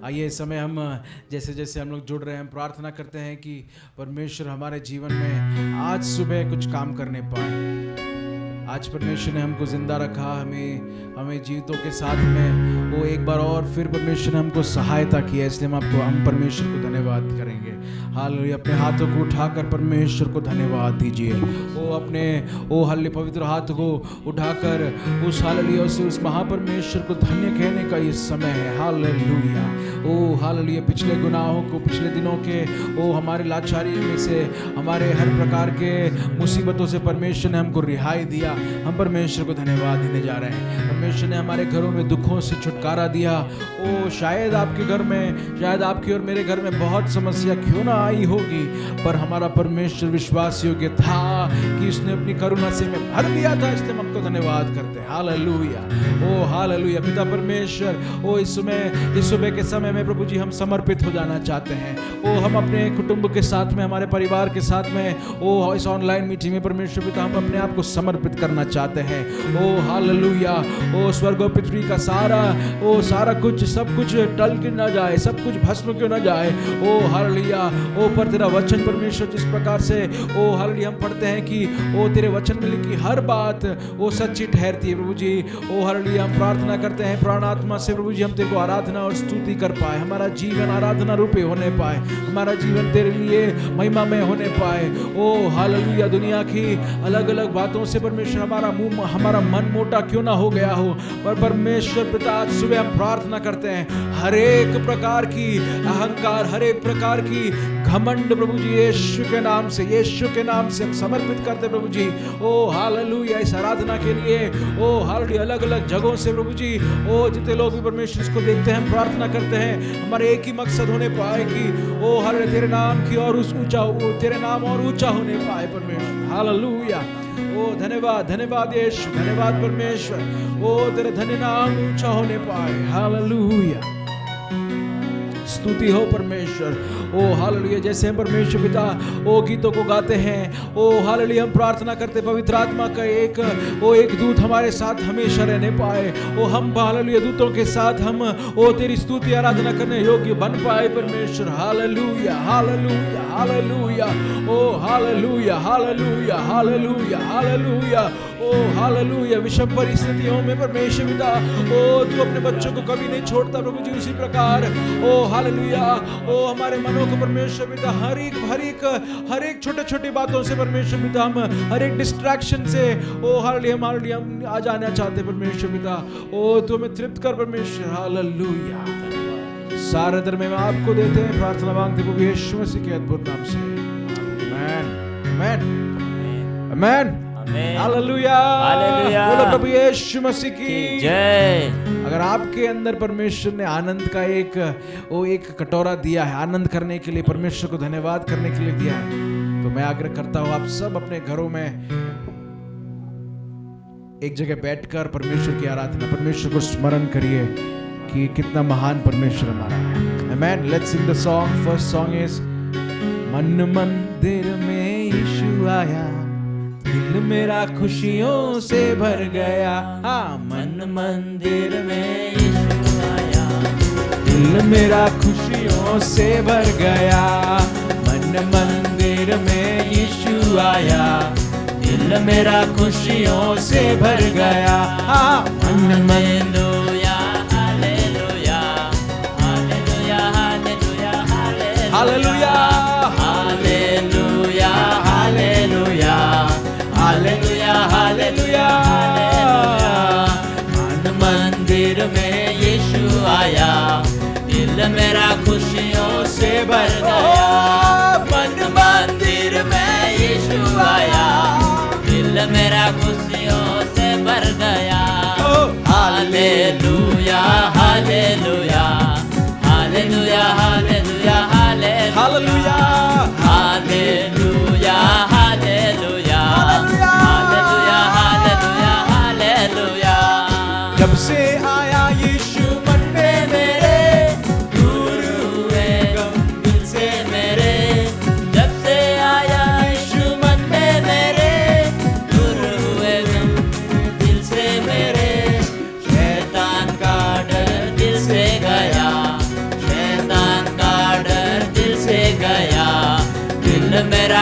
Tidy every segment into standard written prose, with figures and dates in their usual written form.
आइए इस समय हम जैसे जैसे हम लोग जुड़ रहे हैं, हम प्रार्थना करते हैं कि परमेश्वर हमारे जीवन में आज सुबह कुछ काम करने पाए। आज परमेश्वर ने हमको जिंदा रखा, हमें जीवितों के साथ में वो एक बार और फिर परमेश्वर ने हमको सहायता की है, इसलिए हम परमेश्वर को धन्यवाद करेंगे। हालेलुया। अपने हाथों को उठाकर परमेश्वर को धन्यवाद दीजिए। वो हल्ले पवित्र हाथ को उठाकर उस हालेलुया उस महापरमेश्वर को धन्य कहने का ये समय है। हालेलुया। ओ हालेलुया। पिछले गुनाहों को, पिछले दिनों के हमारे लाचारी में से, हमारे हर प्रकार के मुसीबतों से परमेश्वर ने हमको रिहाई दिया। हम परमेश्वर को धन्यवाद देने जा रहे हैं। परमेश्वर ने हमारे घरों में दुखों से छुटकारा दिया। शायद आपके घर में, शायद आपकी और मेरे घर में बहुत समस्या क्यों ना आई होगी, पर हमारा परमेश्वर विश्वास योग्य था कि उसने अपनी करुणा से हमें भर दिया था, इसलिए हम आपको धन्यवाद करते हैं। हालेलुया। ओ हालेलुया। पिता परमेश्वर, इस सुबह के समय में प्रभु जी हम समर्पित हो जाना चाहते हैं। हम अपने कुटुंब के साथ में, हमारे परिवार के साथ में इस ऑनलाइन मीटिंग में परमेश्वर पिता हम अपने आप को समर्पित करना चाहते हैं। हालेलुया। स्वर्ग और पृथ्वी का सारा कुछ, सब कुछ टल के ना जाए, सब कुछ भस्म क्यों ना जाए। हालेलुया। पर तेरा वचन परमेश्वर जिस प्रकार से हालेलुया हम पढ़ते हैं कि तेरे वचन में लिखी हर बात सच्ची ठहरती है प्रभु जी। हालेलुया। हम प्रार्थना करते हैं प्राण आत्मा से प्रभु जी, हम तेरे को आराधना और स्तुति कर पाए, हमारा जीवन आराधना रूपे होने पाए, हमारा जीवन तेरे लिए महिमा में होने पाए। हालेलुया। दुनिया की अलग अलग बातों से परमेश्वर हमारा मन मोटा क्यों ना हो गया हो, पर परमेश्वर पिता आज सुबह हम प्रार्थना करते हैं हर एक प्रकार की अहंकार, हर एक प्रकार की घमंड प्रभु जी यीशु के नाम से हम समर्पित करते प्रभु जी। हालेलुया। इस आराधना के लिए हालेलुया अलग अलग जगहों से प्रभु जी जितने लोग भी परमेश्वर इसको देखते हैं, हम प्रार्थना करते हैं हमारे एक ही मकसद होने पाए कि हालेलुया तेरे नाम की और तेरे नाम और ऊंचा होने पाए परमेश्वर। हालेलुया। धन्यवाद, धन्यवाद यीशु, धन्यवाद परमेश्वर। तेरे धन्य नाम ऊंचा होने पाए। हालेलुया। स्तुति हो परमेश्वर। हालेलुया। जैसे हम परमेश्वर पिता गीतों को गाते हैं, हालेलुया हम प्रार्थना करते पवित्र आत्मा का एक दूत हमारे साथ हमेशा रहने पाए। हम हालेलुया दूतों के साथ हम तेरी स्तुति आराधना करने योग्य बन पाए परमेश्वर। Hallelujah. Hallelujah. Hallelujah. Hallelujah. Hallelujah. Hallelujah. Hallelujah. Hallelujah. विषम परिस्थितियों में परमेश्वर पिता तू अपने बच्चों को कभी नहीं छोड़ता प्रभु जी। उसी प्रकार हालेलुया हमारे मनों को परमेश्वर पिता हर एक छोटे छोटी बातों से परमेश्वर पिता हम हर एक डिस्ट्रैक्शन से हालेलुया हम आ जाना चाहते परमेश्वर पिता। तू हमें तृप्त कर परमेश्वर। हालेलुया। सारे धर्म में आपको देते हैं, प्रार्थना मांगते प्रभु यीशु मसीह के अद्भुत नाम से। आमेन। आमेन। आमेन। हालेलुया। हालेलुया। बोलो प्रभु यीशु मसीह की जय। अगर आपके अंदर परमेश्वर ने आनंद का एक कटोरा दिया है, आनंद करने के लिए, परमेश्वर को धन्यवाद करने के लिए दिया है, तो मैं आग्रह करता हूं आप सब अपने घरों में एक जगह बैठकर परमेश्वर की आराधना, परमेश्वर को स्मरण करिए कि कितना महान परमेश्वर हमारा है। Amen. Let's sing the song. First song is मन मंदिर में यीशु आया, दिल मेरा खुशियों से भर गया। मन मंदिर में यीशु आया, दिल मेरा खुशियों से भर गया। मन मंदिर में यीशु आया, दिल मेरा खुशियों से भर गया। मन में hallelujah. Hallelujah. Hallelujah. Hallelujah. Hallelujah. Hallelujah. Hallelujah. Hallelujah. मन मंदिर में यीशु आया, दिल मेरा खुशियों से भर गया। मन मंदिर में यीशु आया, दिल मेरा खुशियों से भर गया। Hallelujah. Hallelujah. Hallelujah. Hallelujah. Hallelujah. Hallelujah. Hallelujah. Hallelujah. Hallelujah. Hallelujah. जब से आया यीशु मन में मेरे, दूर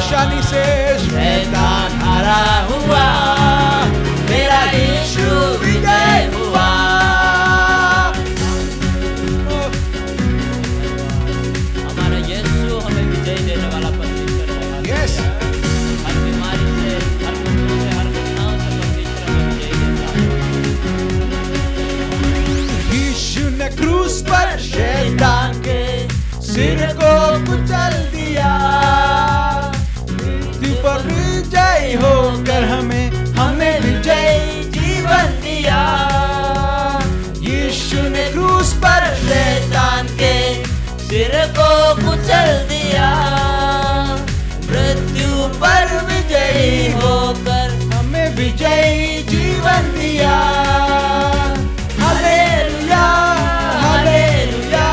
परेशानी से शैतान हारा हुआ, मेरा यीशु विजय हुआ। हमारा यीशु हमें विजय देने वाला परमेश्वर है। यस, हर बीमारी से, हर कष्टों से, हर घटनाओं से परमेश्वर हमें विजय देता है। यीशु ने क्रूस पर शैतान के सिर को कुचल दिया, मृत्यु पर विजय होकर हमें विजय जीवन दिया। यीशु ने क्रूस पर शैतान के सिर को कुचल दिया, मृत्यु पर विजयी होकर हमें विजयी जीवन दिया। हालेलुया, हालेलुया,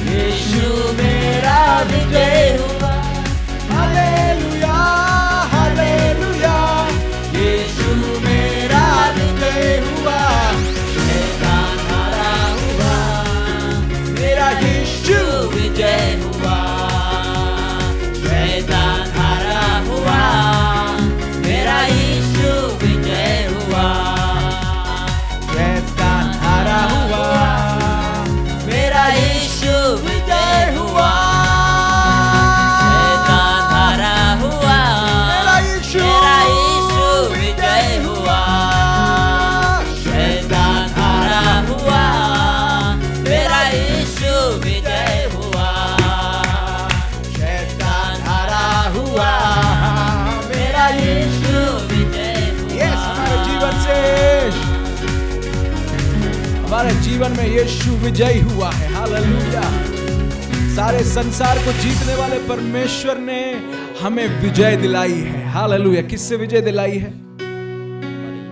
यीशु मेरा विजय हुआ। हालेलुया, हालेलुया, यीशु मेरा विजय हुआ। शैतान हारा हुआ, मेरा यीशु विजय हुआ। शैतान हारा हुआ, मेरा यीशु विजय हुआ। शैतान हारा हुआ, मेरा यीशु विजय हुआ। शैतान हारा हुआ, मेरा यीशु मेरा यीशु विजय हुआ। शैतान हारा हुआ, मेरा यीशु विजय हुआ। शैतान हारा हुआ, मेरा यीशु विजय हुआ। यस, हमारे जीवन में यीशु विजयी हुआ है। हालेलुया। सारे संसार को जीतने वाले परमेश्वर ने हमें विजय दिलाई है। हालेलुया। किससे विजय दिलाई है?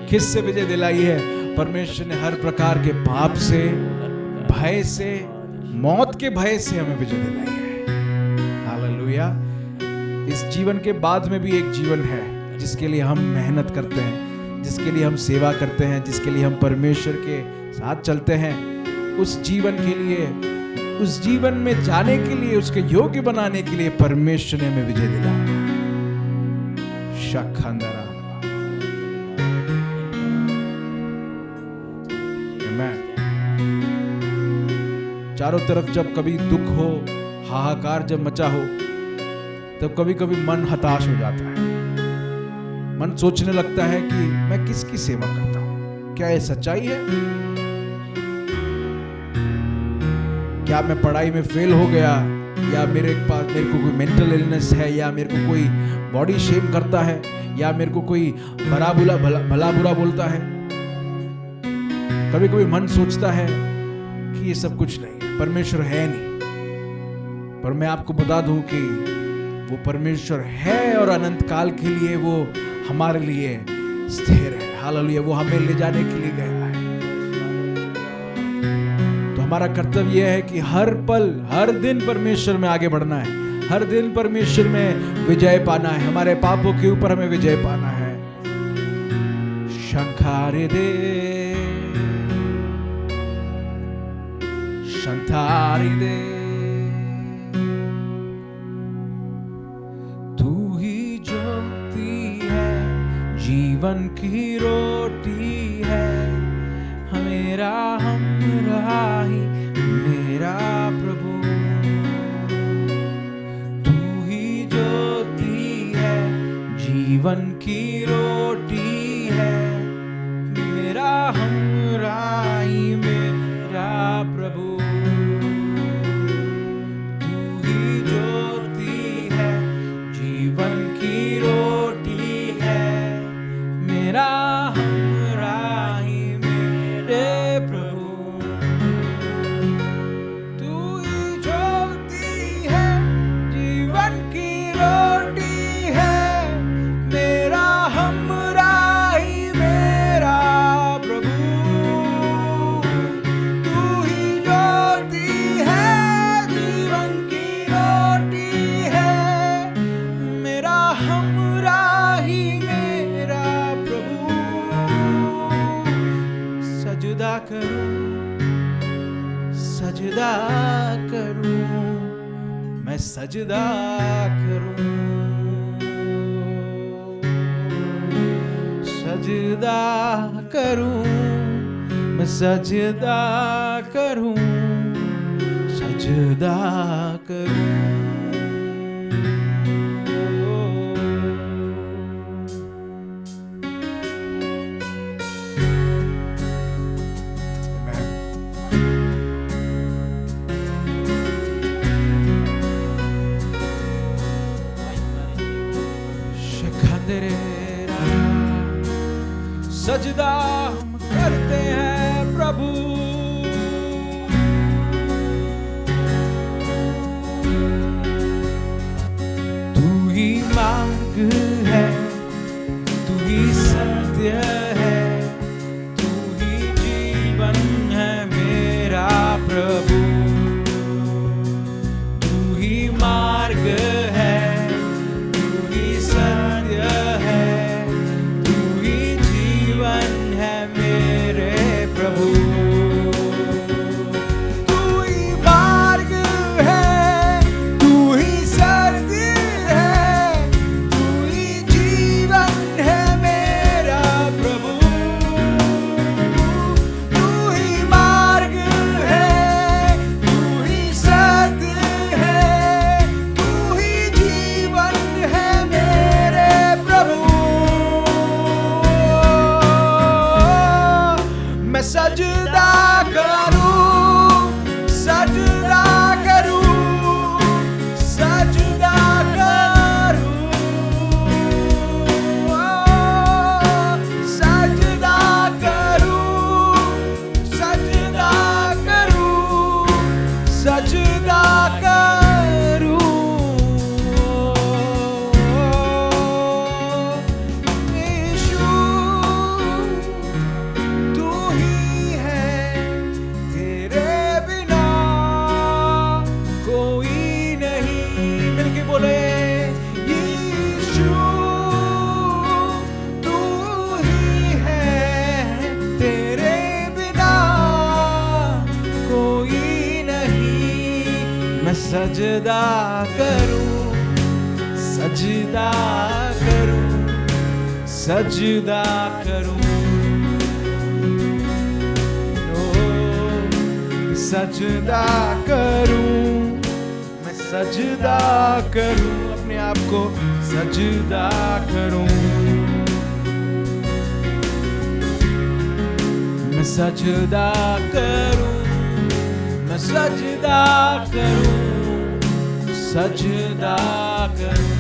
किससे विजय दिलाई है? परमेश्वर ने हर प्रकार के पाप से, भय से, मौत के भय से हमें विजय दिलाई है। हालेलुया। इस जीवन के बाद में भी एक जीवन है जिसके लिए हम मेहनत करते हैं, जिसके लिए हम सेवा करते हैं, जिसके लिए हम परमेश्वर के साथ चलते हैं। उस जीवन के लिए, उस जीवन में जाने के लिए, उसके योग्य बनाने के लिए परमेश्वर ने हमें विजय दिलाया। शखंदरा। आमीन। चारों तरफ जब कभी दुख हो, हाहाकार जब मचा हो, तब कभी कभी मन हताश हो जाता है। मन सोचने लगता है कि मैं किसकी सेवा करता हूं? क्या ये सच्चाई है? क्या मैं पढ़ाई में फेल हो गया, या मेरे को कोई मेंटल इलनेस है, या मेरे को कोई बॉडी शेम करता है, या मेरे को कोई भला बुरा बोलता है। कभी कभी मन सोचता है कि ये सब कुछ नहीं है, परमेश्वर है नहीं। पर मैं आपको बता दूं कि वो परमेश्वर है और अनंत काल के लिए वो हमारे लिए स्थिर है। हालेलुया। वो हमें ले जाने के लिए गया है। तो हमारा कर्तव्य यह है कि हर पल, हर दिन परमेश्वर में आगे बढ़ना है। हर दिन परमेश्वर में विजय पाना है। हमारे पापों के ऊपर हमें विजय पाना है। शंखारे दे, शंखारी दे, जीवन की रोटी है, मेरा हमराही मेरा प्रभु। तू ही ज्योति है, जीवन की रोटी है, मेरा हमराही मेरा प्रभु। तू ही ज्योति है, जीवन की रोटी है, मेरा हमराही मेरे प्रभु। तू ही ज्योति है, जीवन की रोटी है, मेरा हमराही मेरा प्रभु। तू ही ज्योति है, जीवन की रोटी है, मेरा हमराही मेरा प्रभु। सजदा करूं, सजदा करूं, मैं सजदा करूं। सजदा करूं, मैं सजदा करूं, सजदा करूं। सजदा हम करते हैं प्रभु, तू ही मार्ग है, तू ही सत्य है, तू ही जीवन है मेरा प्रभु। तू ही मार्ग है, तू ही सत्य है, तू ही जीवन है मेरे प्रभु। तू ही मार्ग है, तू ही सत्य है, तू ही जीवन है मेरा प्रभु। तू ही मार्ग है, तू ही सत्य है, तू ही जीवन है मेरे प्रभु। मैं सजदा करूं, सजदा करूं, सजदा करूं, सजदा करूं, सजदा करूं, सजदा करूं। यीशु तू ही है, तेरे बिना कोई नहीं। मिलके बोले यीशु तू ही है, तेरे बिना कोई नहीं। मैं सजदा करूं, सजदा करूं, सजदा करूं, सजदा करूं, मैं सजदा करूं, अपने आप को सजदा करूं। मैं सजदा करूं, मैं सजदा करूं, सजदा करूं।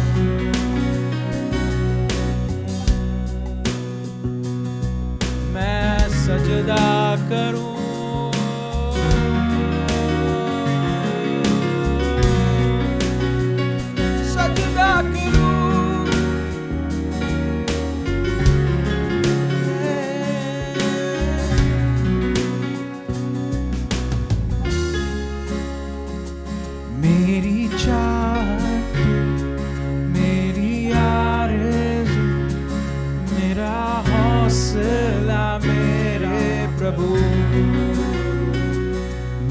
मैं सजदा करूं, सजदा करूं। मेरी चाहत, मेरी आरज़ू, मेरा हौसला मेरे प्रभु।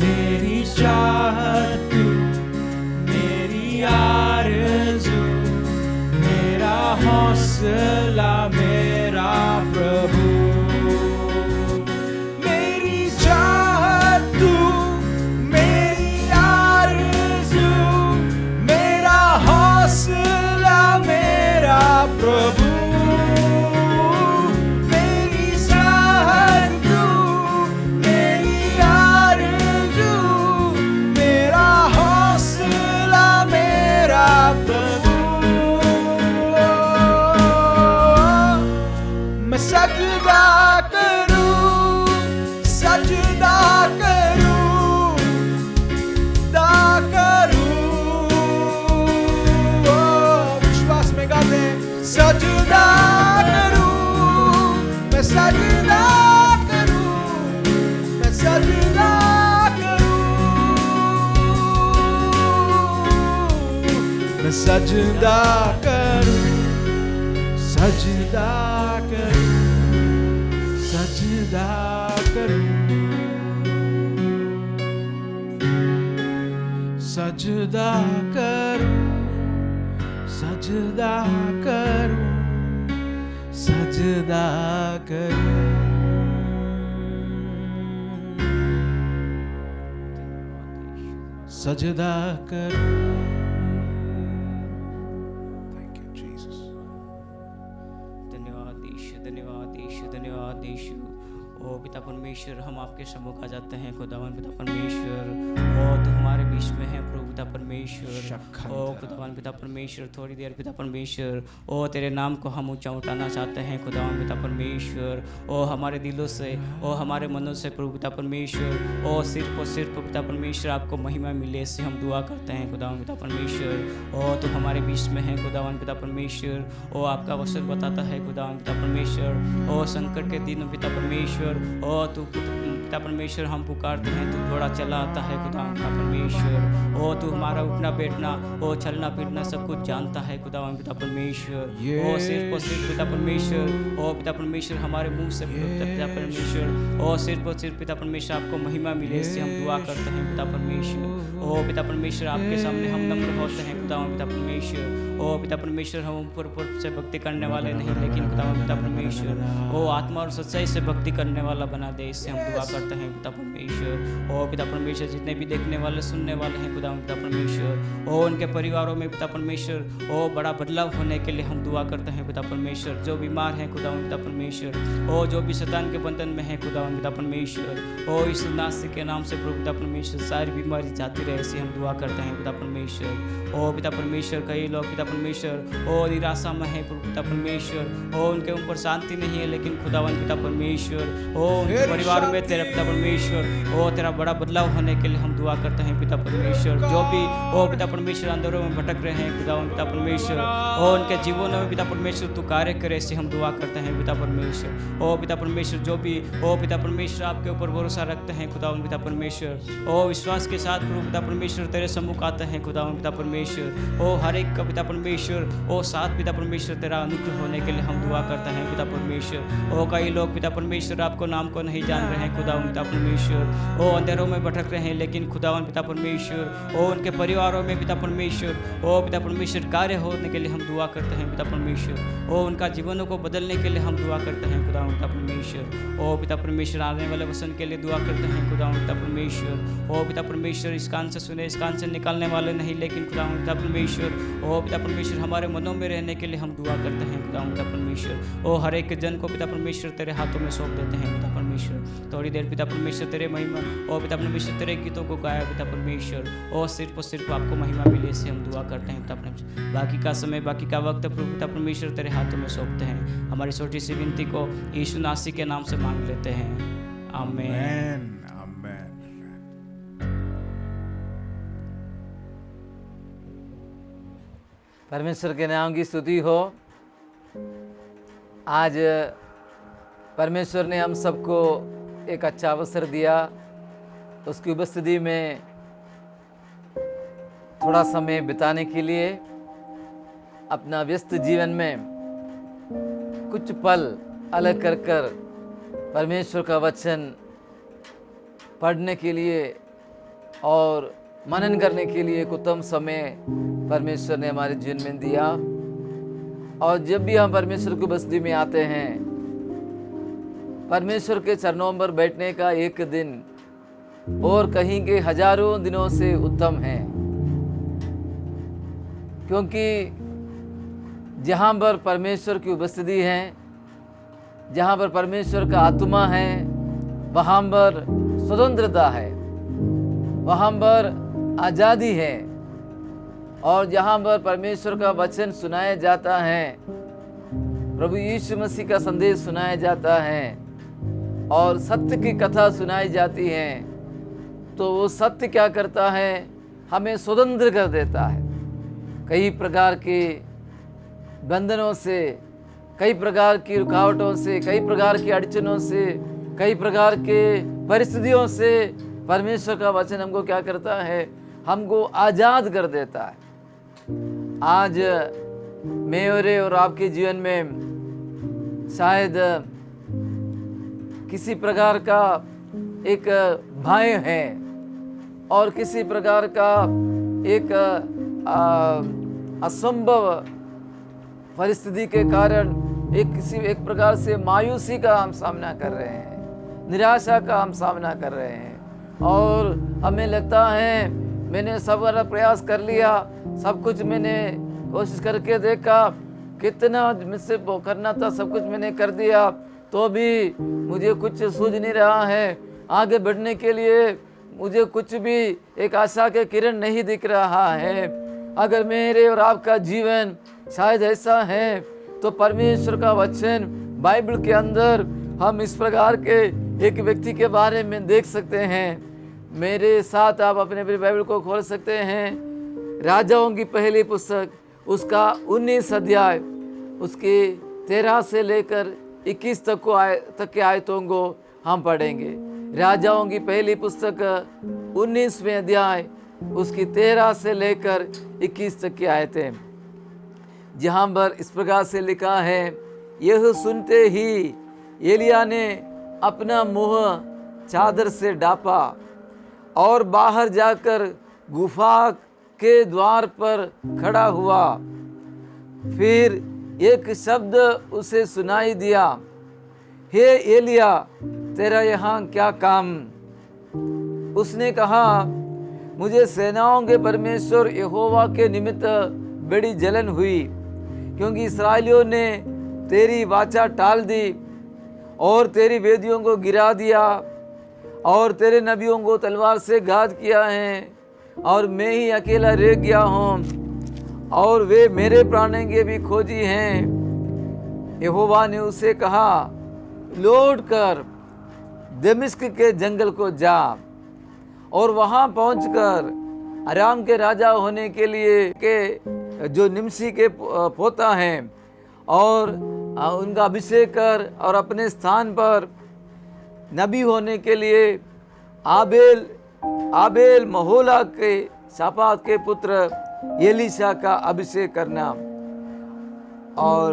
मेरी चाहत, मेरी आरज़ू, मेरा हौसला मेरा प्रभु। मेरी चाहत तू, मेरी आरज़ू, मेरा हौसला मेरा प्रभु। मेरी चाहत तू, मेरी आरज़ू, मेरा हौसला मेरा प्रभु। मैं सजदा करूं, सजदा करूं, दा करूं। विश्वास में गाते सजदा करूं, मैं सजदा करूं, मैं सजदा करूं, मैं सजदा करूं, सजदा करूं, सजदा करूं, सजदा करूं, सजदा करूं, सजदा करूं, सजदा करूं। Thank you, Jesus. धन्यवाद यीशु, धन्यवाद यीशु, धन्यवाद यीशु। ओ पिता परमेश्वर, हम आपके सम्मुख आ जाते हैं खुदावन पिता परमेश्वर। ओ तू हमारे बीच में है प्रभु पिता परमेश्वर। ओ खुदावन पिता परमेश्वर, थोड़ी देर पिता परमेश्वर ओ तेरे नाम को हम ऊंचा उठाना चाहते हैं खुदावन पिता परमेश्वर। ओ हमारे दिलों से, ओ हमारे मनों से प्रभु पिता परमेश्वर, ओ सिर्फ पिता परमेश्वर आपको महिमा मिले से हम दुआ करते हैं खुदावन पिता परमेश्वर। ओ तू हमारे बीच में है खुदावन पिता परमेश्वर। ओ आपका वचन बताता है खुदावन पिता परमेश्वर, ओ संकट के दिन पिता परमेश्वर, ओ तू पिता परमेश्वर हम पुकारते हैं, तू थोड़ा चला आता है खुदावन पिता परमेश्वर। ओ तू हमारा उठना बैठना, ओ चलना फिरना सब कुछ जानता है खुदावन पिता परमेश्वर। ओ सिर्फ पिता परमेश्वर, ओ पिता परमेश्वर हमारे मुंह से पिता परमेश्वर, ओ सिर्फ पिता परमेश्वर आपको महिमा मिले इससे हम दुआ करते हैं पिता परमेश्वर। ओ पिता परमेश्वर आपके सामने हम नम्र होते हैं खुदावन पिता परमेश्वर। ओ पिता परमेश्वर हम ऊपर से भक्ति करने वाले नहीं, लेकिन खुदावन पिता परमेश्वर ओ आत्मा और सच्चाई से भक्ति करने वाला बना दे, इससे हम दुआ करते हैं पिता परमेश्वर। ओ पिता परमेश्वर जितने भी देखने वाले सुनने वाले हैं खुदावन पिता परमेश्वर, ओ उनके परिवारों में पिता परमेश्वर ओ बड़ा बदलाव होने के लिए हम दुआ करते हैं पिता परमेश्वर। जो बीमार हैं खुदावन पिता परमेश्वर, ओ जो भी शैतान के बंधन में है खुदावन पिता परमेश्वर, ओ इस नास्ति के नाम से प्रभु पिता परमेश्वर सारी बीमारी जाती रहे, ऐसे हम दुआ करते हैं पिता परमेश्वर। ओ पिता परमेश्वर कई लोग पिता परमेश्वर ओ निराशा में है प्रभु पिता परमेश्वर, ओ उनके ऊपर शांति नहीं है, लेकिन खुदावन पिता परमेश्वर ओ उनके परिवार में तेरा पिता परमेश्वर ओ तेरा बड़ा बदलाव होने के लिए हम दुआ करते हैं पिता परमेश्वर। जो भी ओ पिता परमेश्वर अंधेरों में भटक रहे हैं खुदावन पिता परमेश्वर, ओ उनके जीवनों में पिता परमेश्वर तू कार्य करे, ऐसे हम दुआ करते हैं पिता परमेश्वर। ओ पिता परमेश्वर जो भी ओ पिता परमेश्वर आपके ऊपर भरोसा रखते हैं खुदावन पिता परमेश्वर, ओ विश्वास के साथ प्रभु पिता परमेश्वर तेरे सम्मुख आते हैं खुदावन पिता परमेश्वर। ओ हर एक का पिता परमेश्वर ओ साथ पिता परमेश्वर तेरा अनुग्रह होने के लिए हम दुआ करते हैं पिता परमेश्वर। ओ कई लोग पिता परमेश्वर आपको नाम को नहीं जान रहे हैं खुदावन पिता परमेश्वर, ओ अंधेरों में भटक रहे हैं, लेकिन खुदावन पिता परमेश्वर ओ उनके परिवारों में पिता परमेश्वर ओ पिता परमेश्वर कार्य होने के लिए हम दुआ करते हैं पिता परमेश्वर। ओ उनका जीवनों को बदलने के लिए हम दुआ करते हैं खुदावन पिता परमेश्वर। ओ पिता परमेश्वर आने वाले वचन के लिए दुआ करते हैं खुदावन पिता परमेश्वर। ओ पिता परमेश्वर इस कान से सुने इस कान से निकालने वाले नहीं, लेकिन खुदावन पिता परमेश्वर ओ पिता परमेश्वर हमारे मनों में रहने के लिए हम दुआ करते हैं खुदावन पिता परमेश्वर। ओ हर एक जन को पिता परमेश्वर तेरे हाथों में सौंप देते हैं पिता परमेश्वर। थोड़ी देर पिता परमेश्वर तेरे महिमा ओ पिता परमेश्वर तेरे गीतों को गाया पिता परमेश्वर, ओ सिर्फ आपको महिमा मिले से हम दुआ करते हैं पिता परमेश्वर। बाकी का समय बाकी का वक्त प्रभु पिता परमेश्वर तेरे हाथों में सौंपते हैं। हमारी छोटी सी विनती को यीशु नासी के नाम से मांग लेते हैं, आमीन। परमेश्वर के नाम की स्तुति हो। आज परमेश्वर ने हम सबको एक अच्छा अवसर दिया, उसकी उपस्थिति में थोड़ा समय बिताने के लिए। अपना व्यस्त जीवन में कुछ पल अलग कर परमेश्वर का वचन पढ़ने के लिए और मनन करने के लिए एक उत्तम समय परमेश्वर ने हमारे जीवन में दिया। और जब भी हम परमेश्वर की उपस्थिति में आते हैं, परमेश्वर के चरणों पर बैठने का एक दिन और कहीं के हजारों दिनों से उत्तम है, क्योंकि जहाँ पर परमेश्वर की उपस्थिति है, जहाँ पर परमेश्वर का आत्मा है, वहाँ पर स्वतंत्रता है, वहाँ पर आज़ादी है। और जहाँ पर परमेश्वर का वचन सुनाया जाता है, प्रभु यीशु मसीह का संदेश सुनाया जाता है और सत्य की कथा सुनाई जाती है, तो वो सत्य क्या करता है, हमें स्वतंत्र कर देता है कई प्रकार के बंधनों से, कई प्रकार की रुकावटों से, कई प्रकार की अड़चनों से, कई प्रकार के परिस्थितियों से। परमेश्वर का वचन हमको क्या करता है, हमको आज़ाद कर देता है। आज मेरे और आपके जीवन में शायद किसी प्रकार का एक भय है और किसी प्रकार का एक असंभव परिस्थिति के कारण एक प्रकार से मायूसी का हम सामना कर रहे हैं, निराशा का हम सामना कर रहे हैं, और हमें लगता है मैंने सब बड़ा प्रयास कर लिया, सब कुछ मैंने कोशिश करके देखा, कितना मुझसे करना था सब कुछ मैंने कर दिया, तो भी मुझे कुछ सूझ नहीं रहा है। आगे बढ़ने के लिए मुझे कुछ भी एक आशा के किरण नहीं दिख रहा है। अगर मेरे और आपका जीवन शायद ऐसा है, तो परमेश्वर का वचन बाइबल के अंदर हम इस प्रकार के एक व्यक्ति के बारे में देख सकते हैं। मेरे साथ आप अपने बाइबल को खोल सकते हैं, राजाओं की पहली पुस्तक उसका 19 अध्याय उसके 13 से लेकर 21 तक के आयतों को हम पढ़ेंगे। राजाओं की पहली पुस्तक 19वें अध्याय उसकी 13 से लेकर 21 तक की आयतें, जहाँ पर इस प्रकार से लिखा है, यह सुनते ही एलिया ने अपना मुंह चादर से ढांपा और बाहर जाकर गुफा के द्वार पर खड़ा हुआ। फिर एक शब्द उसे सुनाई दिया, हे एलिया, तेरा यहाँ क्या काम? उसने कहा, मुझे सेनाओं के परमेश्वर यहोवा के निमित्त बड़ी जलन हुई, क्योंकि इस्राएलियों ने तेरी वाचा टाल दी और तेरी वेदियों को गिरा दिया और तेरे नबियों को तलवार से घात किया है, और मैं ही अकेला रह गया हूँ और वे मेरे प्राणों के भी खोजी हैं। यहोवा ने उसे कहा, लौट कर दमिश्क के जंगल को जा और वहाँ पहुँचकर अराम के राजा होने के लिए के जो निमसी के पोता हैं और उनका अभिषेक कर, और अपने स्थान पर नबी होने के लिए आबेल महोला के शापात के पुत्र एलीशा का अभिषेक करना। और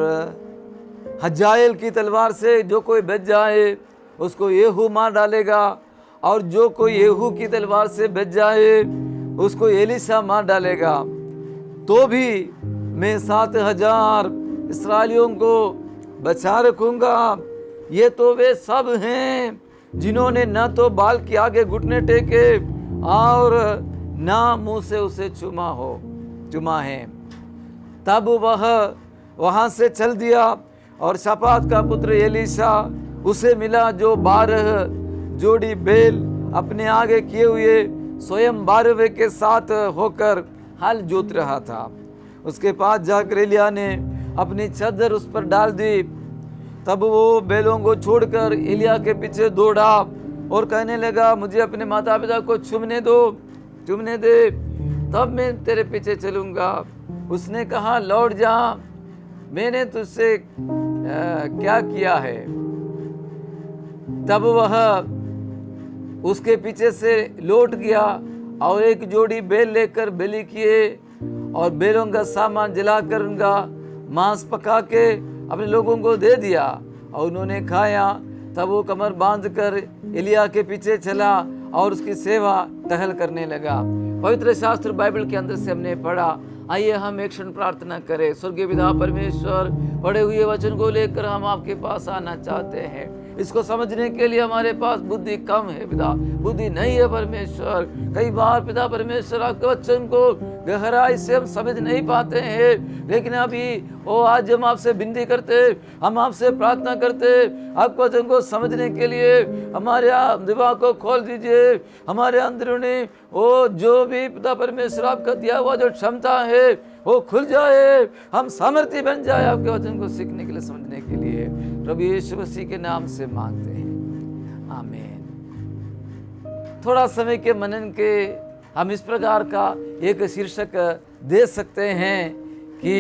हजाएल की तलवार से जो कोई बच जाए उसको येहू मार डालेगा, और जो कोई येहू की तलवार से बच जाए उसको एलीशा मार डालेगा। तो भी मैं 7,000 इस्राएलियों को बचा रखूंगा। ये तो वे सब हैं जिन्होंने न तो बाल के आगे घुटने टेके और ना मुंह से उसे चुमा है। तब वह वहां से चल दिया और शापात का पुत्र एलीशा उसे मिला, जो 12 जोड़ी बैल अपने आगे किए हुए स्वयं 12वें के साथ होकर हल जोत रहा था। उसके पास जाकर एलिया ने अपनी चादर उस पर डाल दी। तब वो बैलों को छोड़कर एलिया के पीछे दौड़ा और कहने लगा, मुझे अपने माता पिता को चूमने दे, तब मैं तेरे पीछे चलूंगा। उसने कहा, लौट जा, मैंने तुझसे क्या किया है? तब वह उसके पीछे से लौट गया और एक जोड़ी बैल लेकर बलि किए और बैलों का सामान जलाकर उनका मांस पका के अपने लोगों को दे दिया और उन्होंने खाया। तब वो कमर बांधकर एलिया के पीछे चला और उसकी सेवा टहल करने लगा। पवित्र शास्त्र बाइबल के अंदर से हमने पढ़ा। आइए हम एक क्षण प्रार्थना करें। स्वर्गीय पिता परमेश्वर, पढ़े हुए वचन को लेकर हम आपके पास आना चाहते हैं। इसको समझने के लिए हमारे पास बुद्धि कम है पिता, बुद्धि नहीं है परमेश्वर। कई बार पिता परमेश्वर आपके वचन को गहराई से हम समझ नहीं पाते हैं, लेकिन अभी आज हम आपसे विनती करते, हम आपसे प्रार्थना करते, आपके वचन को समझने के लिए हमारे दिमाग को खोल दीजिए। हमारे अंदरूनी जो भी पिता परमेश्वर आपका दिया हुआ जो क्षमता है वो खुल जाए, हम सामर्थ्य बन जाए आपके वचन को सीखने के लिए, समझने के लिए। प्रभु यीशु मसीह के नाम से मांगते हैं, आमीन। थोड़ा समय के मनन के हम इस प्रकार का एक शीर्षक दे सकते हैं कि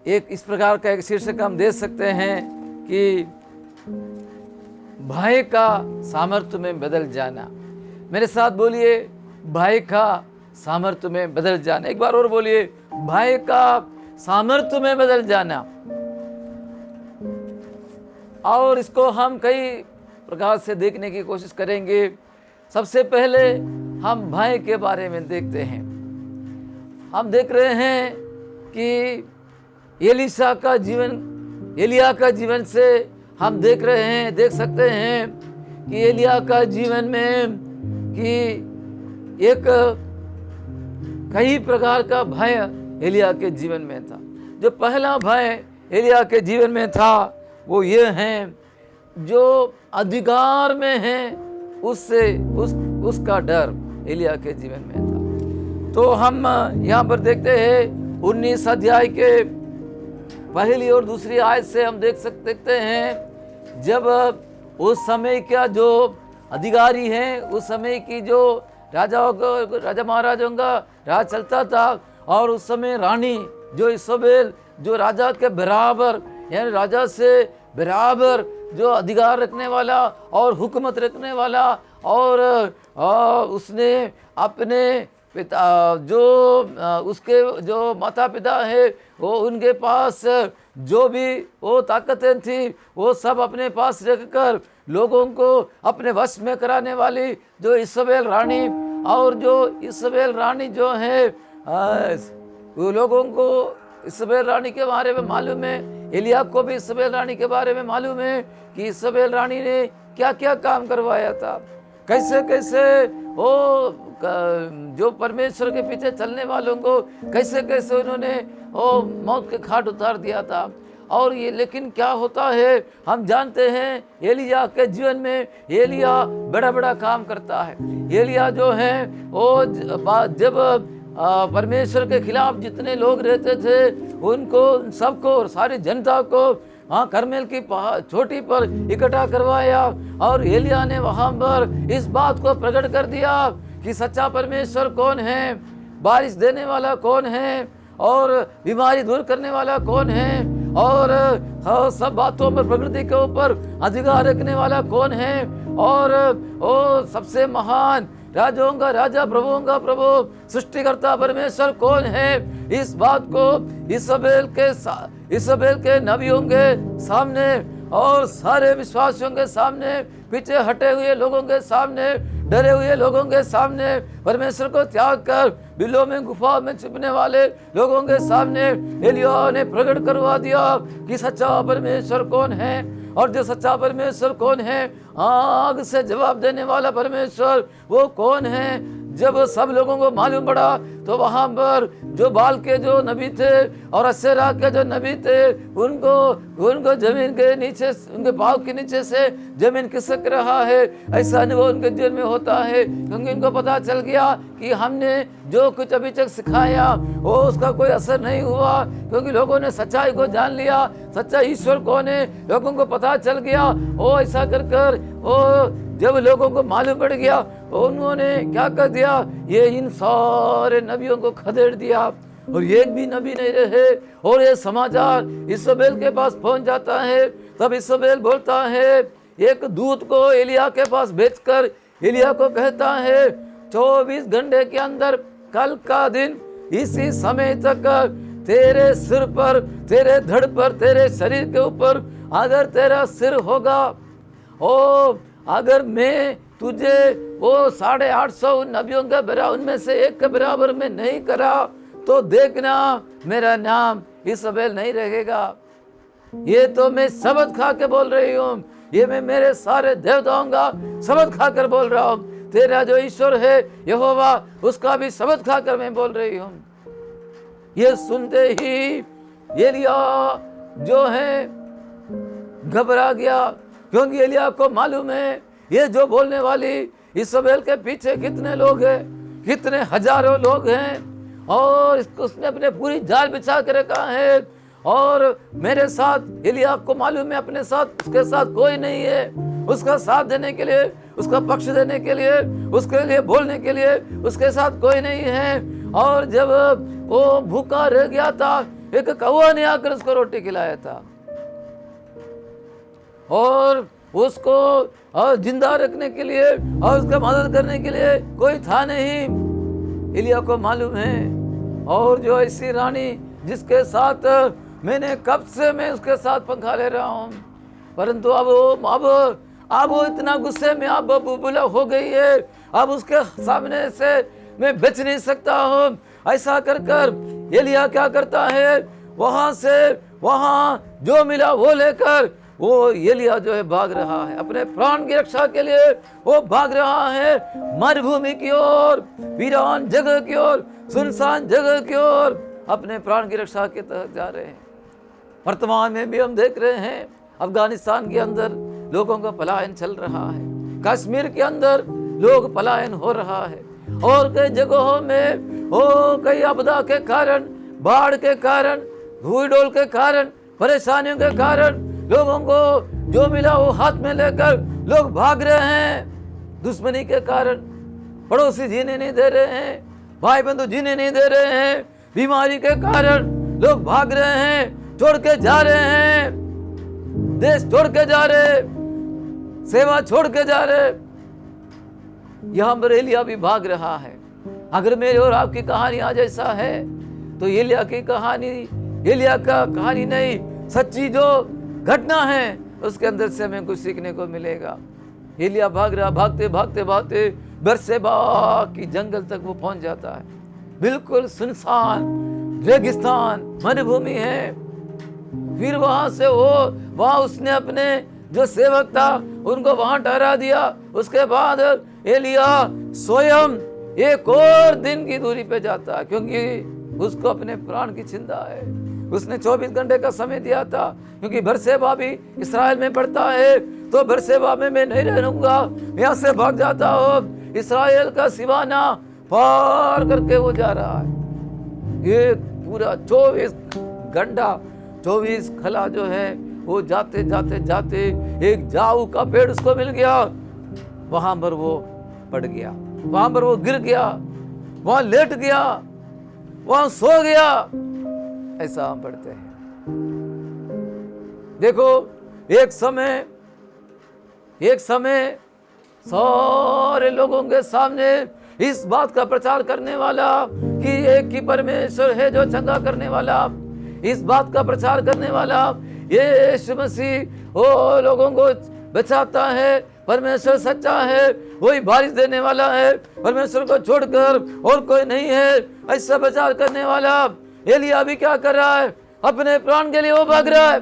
एक शीर्षक हम दे सकते हैं कि भय का सामर्थ्य में बदल जाना। मेरे साथ बोलिए, भय का सामर्थ्य में बदल जाना। एक बार और बोलिए, भय का सामर्थ्य में बदल जाना। और इसको हम कई प्रकार से देखने की कोशिश करेंगे। सबसे पहले हम भय के बारे में देखते हैं। हम देख रहे हैं कि एलिया का जीवन से हम देख सकते हैं कि एलिया का जीवन में कि एक कई प्रकार का भय एलिया के जीवन में था। जो पहला भय एलिया के जीवन में था वो ये है, जो अधिकार में है उसका डर एलिया के जीवन में था। तो हम यहाँ पर देखते हैं 19 अध्याय के पहली और दूसरी आयत से हम देखते हैं, जब उस समय का जो अधिकारी है, उस समय की जो राजा महाराजाओं का राज चलता था, और उस समय रानी जो इजोबेल, जो राजा के बराबर यानी राजा से बराबर जो अधिकार रखने वाला और हुकूमत रखने वाला, और उसने अपने पिता जो उसके जो माता पिता है वो उनके पास जो भी वो ताकतें थी वो सब अपने पास रखकर लोगों को अपने वश में कराने वाली जो इजोबेल रानी, और जो इजोबेल रानी जो है वो लोगों को इजोबेल रानी के बारे में मालूम है। एलिया को भी इजोबेल रानी के बारे में मालूम है कि इजोबेल रानी ने क्या क्या काम करवाया था, कैसे कैसे वो जो परमेश्वर के पीछे चलने वालों को कैसे कैसे उन्होंने वो मौत के घाट उतार दिया था। और ये लेकिन क्या होता है, हम जानते हैं एलिया के जीवन में एलिया बड़ा बड़ा काम करता है। एलिया जो है वो जब परमेश्वर के खिलाफ जितने लोग रहते थे उनको सबको और सारी जनता को करमेल की चोटी पर इकट्ठा करवाया, और एलिया ने वहां पर इस बात को प्रकट कर दिया कि सच्चा परमेश्वर कौन है, बारिश देने वाला कौन है, और बीमारी दूर करने वाला कौन है, और सब बातों पर प्रकृति के ऊपर अधिकार रखने वाला कौन है, और वो सबसे महान राजाओं का राजा प्रभुओं का प्रभु सृष्टिकर्ता परमेश्वर कौन है। इस बात को इजोबेल के नबियों के सामने और सारे विश्वासियों के सामने, पीछे हटे हुए लोगों के सामने, डरे हुए लोगों के सामने, परमेश्वर को त्याग कर बिलों में गुफा में छिपने वाले लोगों के सामने एलिया ने प्रकट करवा दिया कि सच्चा परमेश्वर कौन है। और जो सच्चा परमेश्वर कौन है, आग से जवाब देने वाला परमेश्वर वो कौन है। जब सब लोगों को मालूम पड़ा तो वहां पर जो बाल के जो नबी थे और अशेरा के जो नबी थे उनको जमीन के नीचे, उनके पाँव के नीचे से जमीन खिसक रहा है, ऐसा अनुभव उनके जीवन में होता है, क्योंकि उनको पता चल गया कि हमने जो कुछ अभी तक सिखाया वो उसका कोई असर नहीं हुआ, क्योंकि लोगों ने सच्चाई को जान लिया, सच्चा ईश्वर कौन है लोगों को पता चल गया। वो ऐसा कर कर वो जब लोगों को मालूम पड़ गया उन्होंने क्या कर दिया, ये इन सारे नबियों को खदेड़ दिया और एक भी नबी नहीं रहे। और ये समाचार इजोबेल के पास पहुंच जाता है। तब इजोबेल बोलता है, एक दूत को एलिया के पास भेजकर एलिया को कहता है 24 घंटे के अंदर कल का दिन इसी समय तक तेरे सिर पर, तेरे धड़ पर, तेरे शरीर के ऊपर अगर तेरा सिर होगा, ओ अगर मैं तुझे वो 850 नबियों के बराबर उनमें से एक के बराबर में नहीं करा तो देखना मेरा नाम इजोबेल नहीं रहेगा। ये तो मैं शपथ खा के बोल रही हूँ, ये मैं मेरे सारे देवताओं का शपथ खाकर बोल रहा हूँ। तेरा जो ईश्वर है यहोवा उसका भी शपथ खाकर मैं बोल रही हूँ। ये सुनते ही एलिया जो है घबरा गया, क्योंकि एलिया को मालूम है ये जो बोलने वाली इजोबेल के पीछे कितने लोग हैं, कितने हजारों लोग हैं, और उसने अपने पूरी जाल बिछा के रखा है। और मेरे साथ एलिया को मालूम है अपने साथ उसके साथ कोई नहीं है, उसका साथ देने के लिए, उसका पक्ष देने के लिए, उसके लिए बोलने के लिए उसके साथ कोई नहीं है। और जब वो भूखा रह गया था, एक कौवा ने आकर उसको रोटी खिलाया था और उसको जिंदा रखने के लिए और उसका मदद करने के लिए कोई था नहीं, एलिया को मालूम है। और जो ऐसी रानी जिसके साथ मैंने कब से मैं उसके साथ पंखा ले रहा हूँ, परंतु अब वो इतना गुस्से में अब बुबुला हो गई है, अब उसके सामने से मैं बच नहीं सकता हूँ। ऐसा कर कर एलिया क्या करता है, वहां से वहां जो मिला वो लेकर वो एलिया जो है भाग रहा है, अपने प्राण की रक्षा के लिए वो भाग रहा है मरुभूमि की ओर, वीरान जगह की ओर, सुनसान जगह की ओर, अपने प्राण की रक्षा के तहत जा रहे हैं। वर्तमान में भी हम देख रहे हैं अफगानिस्तान के अंदर लोगों का पलायन चल रहा है, कश्मीर के अंदर लोग पलायन हो रहा है, और कई जगहों में कई आपदा के कारण, बाढ़ के कारण, भूडोल के कारण, परेशानियों के कारण लोगों को जो मिला वो हाथ में लेकर लोग भाग रहे हैं। दुश्मनी के कारण पड़ोसी जीने नहीं दे रहे हैं, भाई बंधु जीने नहीं दे रहे हैं, बीमारी के कारण लोग भाग रहे हैं, छोड़ के जा रहे हैं, देश छोड़ के जा रहे, सेवा छोड़ के जा रहे। यहां पर एलिया भी भाग रहा है। अगर मेरी और आपकी कहानी आज ऐसा है तो एलिया की कहानी, एलिया का कहानी नहीं, सच्ची जो घटना है उसके अंदर से हमें कुछ सीखने को मिलेगा। एलिया भाग रहा, भागते भागते भागते बेर्शेबा की जंगल तक वो पहुंच जाता है। बिल्कुल सुनसान रेगिस्तान मरुभूमि है। फिर वहां से वहां उसने अपने जो सेवक था उनको वहां ठहरा दिया। उसके बाद एलिया स्वयं एक और दिन की दूरी पे जाता है, क्योंकि उसको अपने प्राण की चिंता है। उसने 24 घंटे का समय दिया था, क्योंकि बेर्शेबा भी इस्राएल में पड़ता है, तो बेर्शेबा में मैं नहीं रहूंगा, यहाँ से भाग जाता हूँ। इस्राएल का सिवाना पार करके वो जा रहा है। ये पूरा 24 घंटा 24 खला जो है वो जाते जाते जाते एक जाऊ का पेड़ उसको मिल गया, वहां पर वो पड़ गया, वहां पर वो गिर गया, वहां लेट गया, वहां सो गया। ऐसा हम पढ़ते हैं। देखो एक समय सारे लोगों के सामने इस बात का प्रचार करने वाला कि एक ही परमेश्वर है जो चंगा करने वाला, इस बात का प्रचार करने वाला यीशु मसीह वो लोगों को बचाता है, परमेश्वर सच्चा है, वही बारिश देने वाला है, परमेश्वर को छोड़कर और कोई नहीं है, ऐसा प्रचार करने वाला एलिया भी क्या कर रहा है, अपने प्राण के लिए वो भाग रहा है।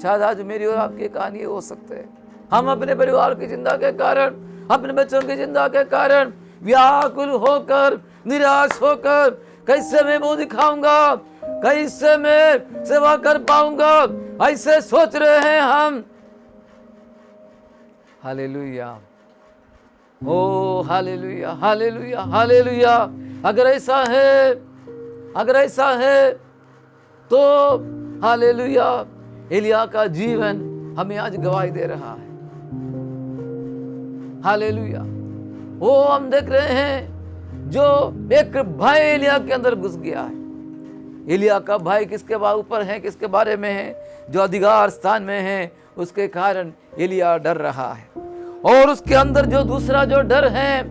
शायद आज मेरी और आपकी कहानी हो सकते है। हम अपने परिवार की चिंता के कारण, अपने बच्चों की चिंता के कारण व्याकुल होकर, निराश होकर, कैसे मैं मुंह दिखाऊंगा, कैसे मैं सेवा कर पाऊंगा, ऐसे सोच रहे हैं हम। हालेलुया, ओ हालेलुया, हालेलुया, हालेलुया। अगर ऐसा है तो हालेलुया, एलिया का जीवन हमें आज गवाही दे रहा है। हालेलुया। वो हम देख रहे हैं जो एक भय एलिया के अंदर घुस गया है। एलिया का भय किसके ऊपर है, किसके बारे में है? जो अधिकार स्थान में है, उसके कारण एलिया डर रहा है। और उसके अंदर जो दूसरा जो डर है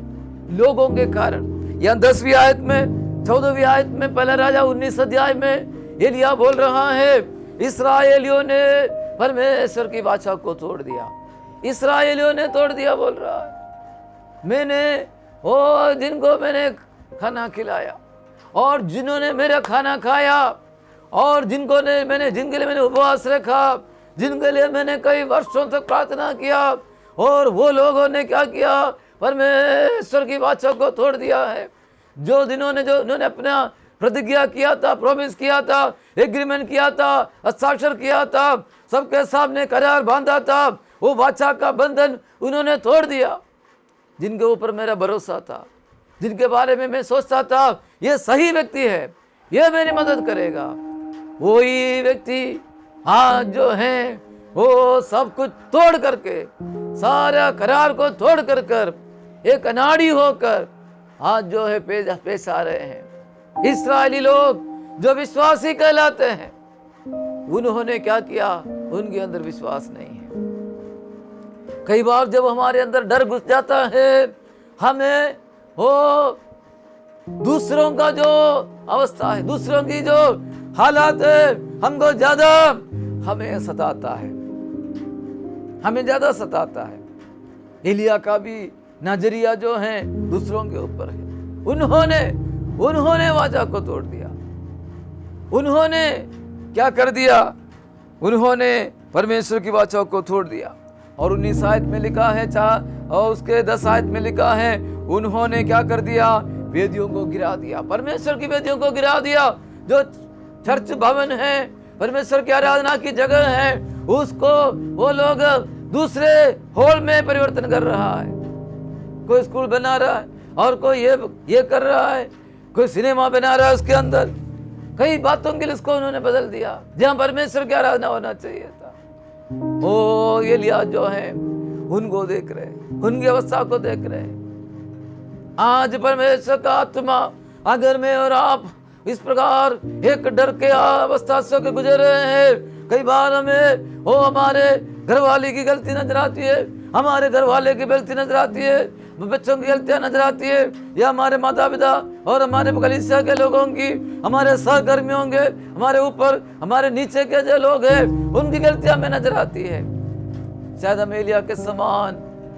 लोगों के कारण, यहाँ 10वीं आयत में, 14वीं आयत में, पहला राजा 19 अध्याय में एलिया बोल रहा है, इस्राएलियों ने परमेश्वर की वाचा को तोड़ दिया, इस्राएलियों ने तोड़ दिया। बोल रहा है मैंने जिनको मैंने खाना खिलाया और जिन्होंने मेरा खाना खाया और जिनके लिए मैंने उपवास रखा, जिनके लिए मैंने कई वर्षों तक प्रार्थना किया, और वो लोगों ने क्या किया, परमेश्वर की वाचा को तोड़ दिया है। जो उन्होंने अपना प्रतिज्ञा किया था, प्रॉमिस किया था, एग्रीमेंट किया था, हस्ताक्षर किया था, सबके सामने करार बांधा था, वो वाचा का बंधन उन्होंने तोड़ दिया। जिनके ऊपर मेरा भरोसा था, जिनके बारे में मैं सोचता था ये सही व्यक्ति है, ये मेरी मदद करेगा, वही व्यक्ति आज जो है वो सब कुछ तोड़ करके, सारा करार को तोड़ कर एक अनाड़ी होकर आज जो है पेश आ रहे हैं। इस्राएली लोग जो विश्वासी कहलाते हैं, उन्होंने क्या किया, उनके अंदर विश्वास नहीं है। कई बार जब हमारे अंदर डर घुस जाता है, हमें दूसरों का जो अवस्था है, दूसरों की जो हालात है, हमको ज्यादा हमें सताता है, हमें ज्यादा सताता है। एलिया का भी नजरिया जो है दूसरों के ऊपर है। उन्होंने उन्होंने वाचा को तोड़ दिया। उन्होंने क्या कर दिया? उन्होंने परमेश्वर की वाचा को तोड़ दिया। और 19 आयत में लिखा है, और उसके 10 आयत में लिखा है, उन्होंने क्या कर दिया? वेदियों को गिरा दिया। परमेश्वर की वेदियों को गिरा दिया। जो चर्च भवन है, परमेश्वर की आराधना की जगह है, उसको वो लोग दूसरे हॉल में परिवर्तन कर रहा है। कोई स्कूल बना रहा है और कोई ये कर रहा है, कोई सिनेमा बना रहा है, उसके अंदर कई बातों के लिए उसको उन्होंने बदल दिया जहां परमेश्वर की आराधना होना चाहिए था। ओ एलिया जो है उनको देख रहे, उनकी अवस्था को देख रहे। आज परमेश्वर का आत्मा अगर मैं और आप इस प्रकार एक डर के अवस्था से गुजर रहे हैं, कई बार हमें वो हमारे घर वाले की गलती नजर आती है, हमारे घर वाले की गलती नजर आती है, बच्चों की गलतियां नजर आती है, या हमारे माता पिता और हमारे कलीसिया के लोगों की, हमारे सहकर्मियों के, हमारे ऊपर हमारे नीचे के जो लोग हैं उनकी गलतियां हमें नजर आती है। शायद हम एलिया के समान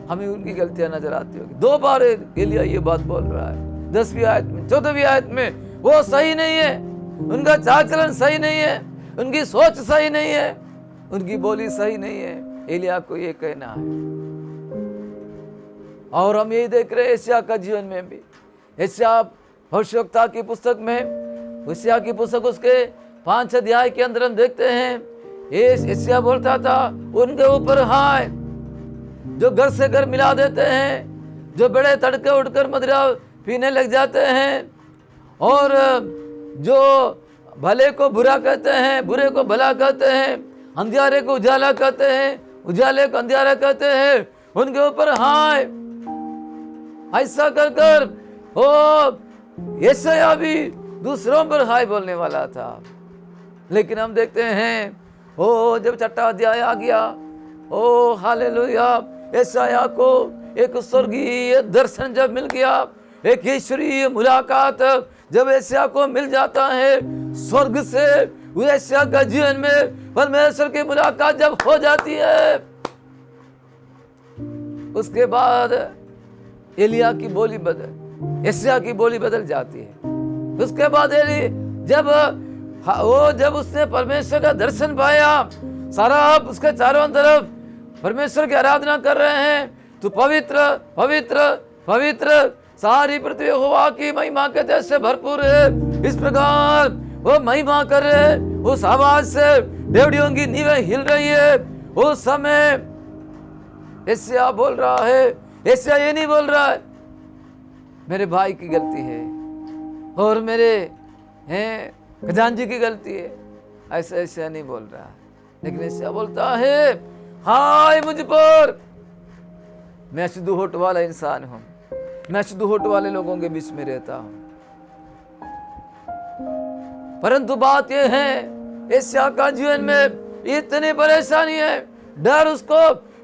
हमें उनकी गलतियां नजर आती होगी। 2 बार एलिया ये बात बोल रहा है, 10वीं आयत में, 14वीं आयत में। वो सही नहीं है, उनका चाल चलन सही नहीं है, उनकी सोच सही नहीं है, उनकी बोली सही नहीं है। एलिया को ये कहना है। और हम यही देख रहे हैं एशिया का जीवन में भी। एशिया भविष्यवक्ता की पुस्तक में, एशिया की पुस्तक उसके 5 अध्याय के अंदर हम देखते हैं, एशिया बोलता था उनके ऊपर हाय, जो घर से घर मिला देते हैं, जो बड़े तड़के उठकर मदिरा पीने लग जाते हैं, और जो भले को बुरा कहते हैं, बुरे को भला कहते हैं, अंधियारे को उजाला कहते हैं, उजाले को अंधियारा कहते हैं, उनके ऊपर हाय। ऐसा कर कर ओ यशायाह भी दूसरों पर हाय बोलने वाला था। लेकिन हम देखते हैं ओ जब 6वां अध्याय आ गया, ओ हालेलुया, यशायाह को एक स्वर्गीय दर्शन जब मिल गया, एक ईश्वरीय मुलाकात जब यशायाह को मिल जाता है स्वर्ग से, यशायाह का जीवन में परमेश्वर की मुलाकात जब हो जाती है, उसके बाद एलिया की बोली बदल, यशायाह की बोली बदल जाती है। उसके बाद जब उसने परमेश्वर का दर्शन पाया, सारा उसके चारों तरफ परमेश्वर की आराधना कर रहे हैं, तो पवित्र पवित्र पवित्र सारी पृथ्वी यहोवा की महिमा के तेज से भरपूर है। इस प्रकार वो महिमा कर रहे, उस आवाज से देवड़ियों की नींवें हिल रही है। उस समय यशायाह बोल रहा है, यशायाह ये नहीं बोल रहा है मेरे भाई की गलती है और मेरे खजांची की गलती है, ऐसा यशायाह नहीं बोल रहा है। लेकिन यशायाह बोलता है हाय मुझ पर, मैं शुद्ध होठ वाला इंसान हूं, मैं शुद्ध होठ वाले लोगों के बीच में रहता हूं। परंतु बात यह है यशायाह का जीवन में इतनी परेशानी है, डर उसको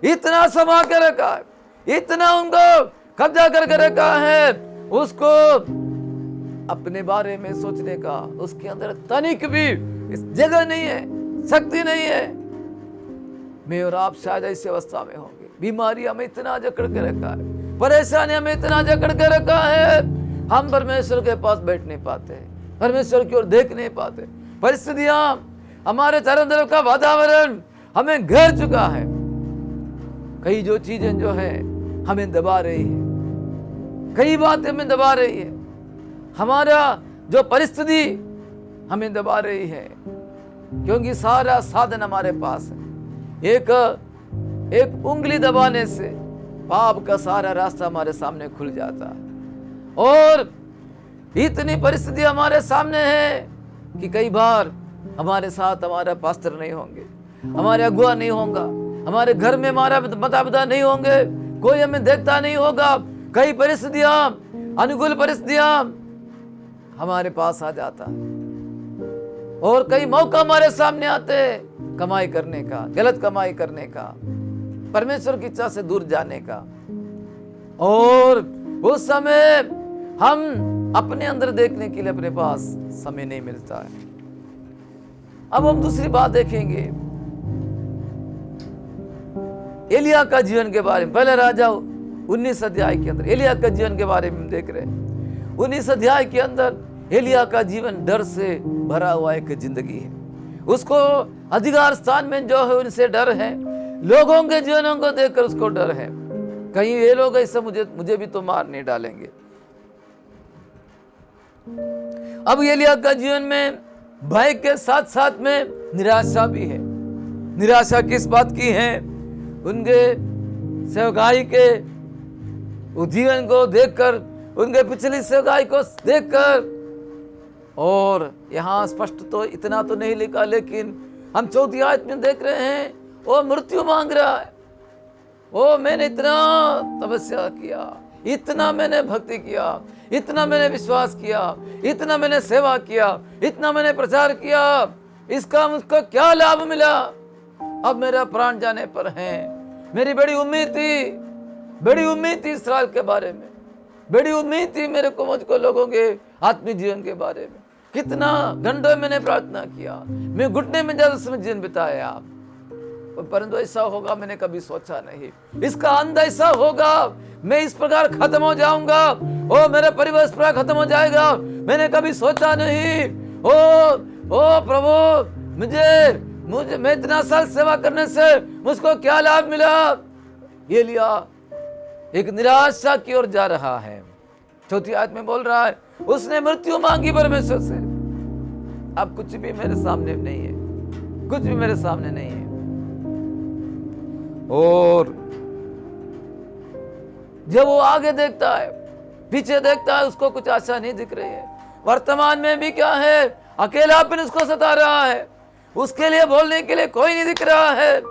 इतना समा के रखा है, इतना उनको कब्जा करके रखा है, उसको अपने बारे में सोचने का उसके अंदर तनिक भी इस जगह नहीं है, शक्ति नहीं है। मैं और आप शायद ऐसी अवस्था में होंगे, बीमारी हमें इतना जकड़ के रखा है, परेशानी हमें इतना जकड़ के रखा है, हम परमेश्वर के पास बैठ नहीं पाते, परमेश्वर की ओर देख नहीं पाते। परिस्थितियां, हमारे चारों तरफ का वातावरण हमें घेर चुका है। कई जो चीजें जो है हमें दबा रही है, कई बातें हमें दबा रही है, हमारा जो परिस्थिति हमें दबा रही है, क्योंकि सारा साधन हमारे पास है। एक उंगली दबाने से पाप का सारा रास्ता हमारे सामने खुल जाता है। और इतनी परिस्थिति हमारे सामने है कि कई बार हमारे साथ हमारा पास्टर नहीं होंगे, हमारे अगुआ नहीं होगा, हमारे घर में हमारा माता पिता नहीं होंगे, कोई हमें देखता नहीं होगा। कई परिस्थितियां, अनुकूल परिस्थितियां हमारे पास आ जाता है, और कई मौका हमारे सामने आते हैं कमाई करने का, गलत कमाई करने का, परमेश्वर की इच्छा से दूर जाने का। और उस समय हम अपने अंदर देखने के लिए अपने पास समय नहीं मिलता है। अब हम दूसरी बात देखेंगे एलिया का जीवन के बारे में। पहले राजा 19 अध्याय के अंदर एलिया का जीवन के बारे में हम देख रहे हैं। 19 अध्याय के अंदर एलिया का जीवन डर से भरा हुआ एक जिंदगी है। उसको अधिकार स्थान में जो है उनसे डर है, लोगों के जीवनों को देखकर उसको डर है, कहीं ये लोग ऐसा मुझे भी तो मार नहीं डालेंगे। अब एलिया का जीवन में भय के साथ साथ में निराशा भी है। निराशा किस बात की है? उनके सेवकाई के जीवन को देखकर, उनके पिछली सेवकाई को देखकर, और यहाँ स्पष्ट तो इतना तो नहीं लिखा, लेकिन हम 4 आयत में देख रहे हैं वो मृत्यु मांग रहा है। ओ मैंने इतना तपस्या किया, इतना मैंने भक्ति किया, इतना मैंने विश्वास किया, इतना मैंने सेवा किया, इतना मैंने प्रचार किया, इसका मुझको क्या लाभ मिला? अब मेरा प्राण जाने पर है। मेरी बड़ी उम्मीद थी इस्राएल के बारे में, बड़ी उम्मीद थी मेरे को, मुझको लोगों के आत्मिक जीवन के बारे में। कितना घंटों मैंने प्रार्थना किया, मैं घुटने में ज्यादा समय जीवन बिताया, परंतु ऐसा होगा मैंने कभी सोचा नहीं। इसका अंत ऐसा होगा, मैं इस प्रकार खत्म हो जाऊंगा, ओ मेरा परिवार इस प्रकार खत्म हो जाएगा, मैंने कभी सोचा नहीं। ओ प्रभु, मुझे मैं इतना साल सेवा करने से मुझको क्या लाभ मिला? एलिया एक निराशा की ओर जा रहा है। 4 आयत में बोल रहा है उसने मृत्यु मांगी परमेश्वर से। अब कुछ भी मेरे सामने नहीं है, कुछ भी मेरे सामने नहीं है। और जब वो आगे देखता है, पीछे देखता है, उसको कुछ आशा नहीं दिख रही है। वर्तमान में भी क्या है? अकेलापन उसको सता रहा है, उसके लिए बोलने के लिए कोई नहीं दिख रहा है।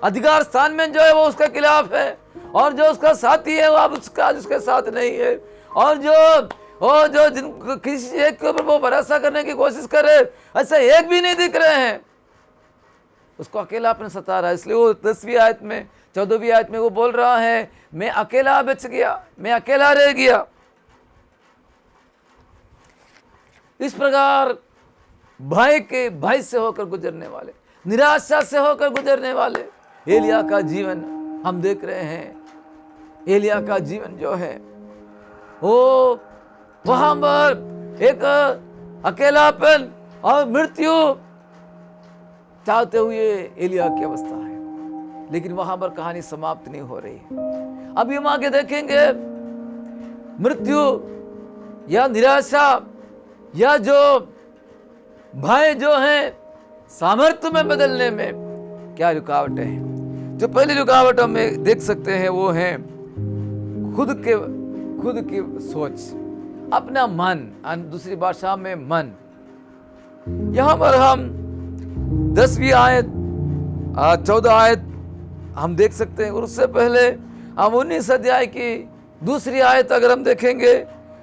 अधिकार स्थान में जो है वो उसके खिलाफ है, और जो उसका साथी है वो अब उसके साथ नहीं है। और जो किसी एक के ऊपर वो भरोसा करने की कोशिश करे, ऐसे एक भी नहीं दिख रहे हैं। उसको अकेलापन सता रहा है। इसलिए वो 10वीं आयत में, 14वीं आयत में वो बोल रहा है मैं अकेला बच गया, मैं अकेला रह गया। इस प्रकार भय से होकर गुजरने वाले, निराशा से होकर गुजरने वाले एलिया का जीवन हम देख रहे हैं। एलिया का जीवन जो है वो वहां पर एक अकेलापन और मृत्यु चाहते हुए एलिया की अवस्था है, लेकिन वहां पर कहानी समाप्त नहीं हो रही है। अभी हम आगे देखेंगे मृत्यु या निराशा या जो भय जो है सामर्थ्य में बदलने में क्या रुकावटें हैं। जो पहली रुकावट हम देख सकते हैं वो है खुद की सोच, अपना मन, दूसरी भाषा में मन। यहां पर हम 10वीं आयत 14 आयत हम देख सकते हैं। और उससे पहले हम 19 अध्याय की 2 आयत अगर हम देखेंगे,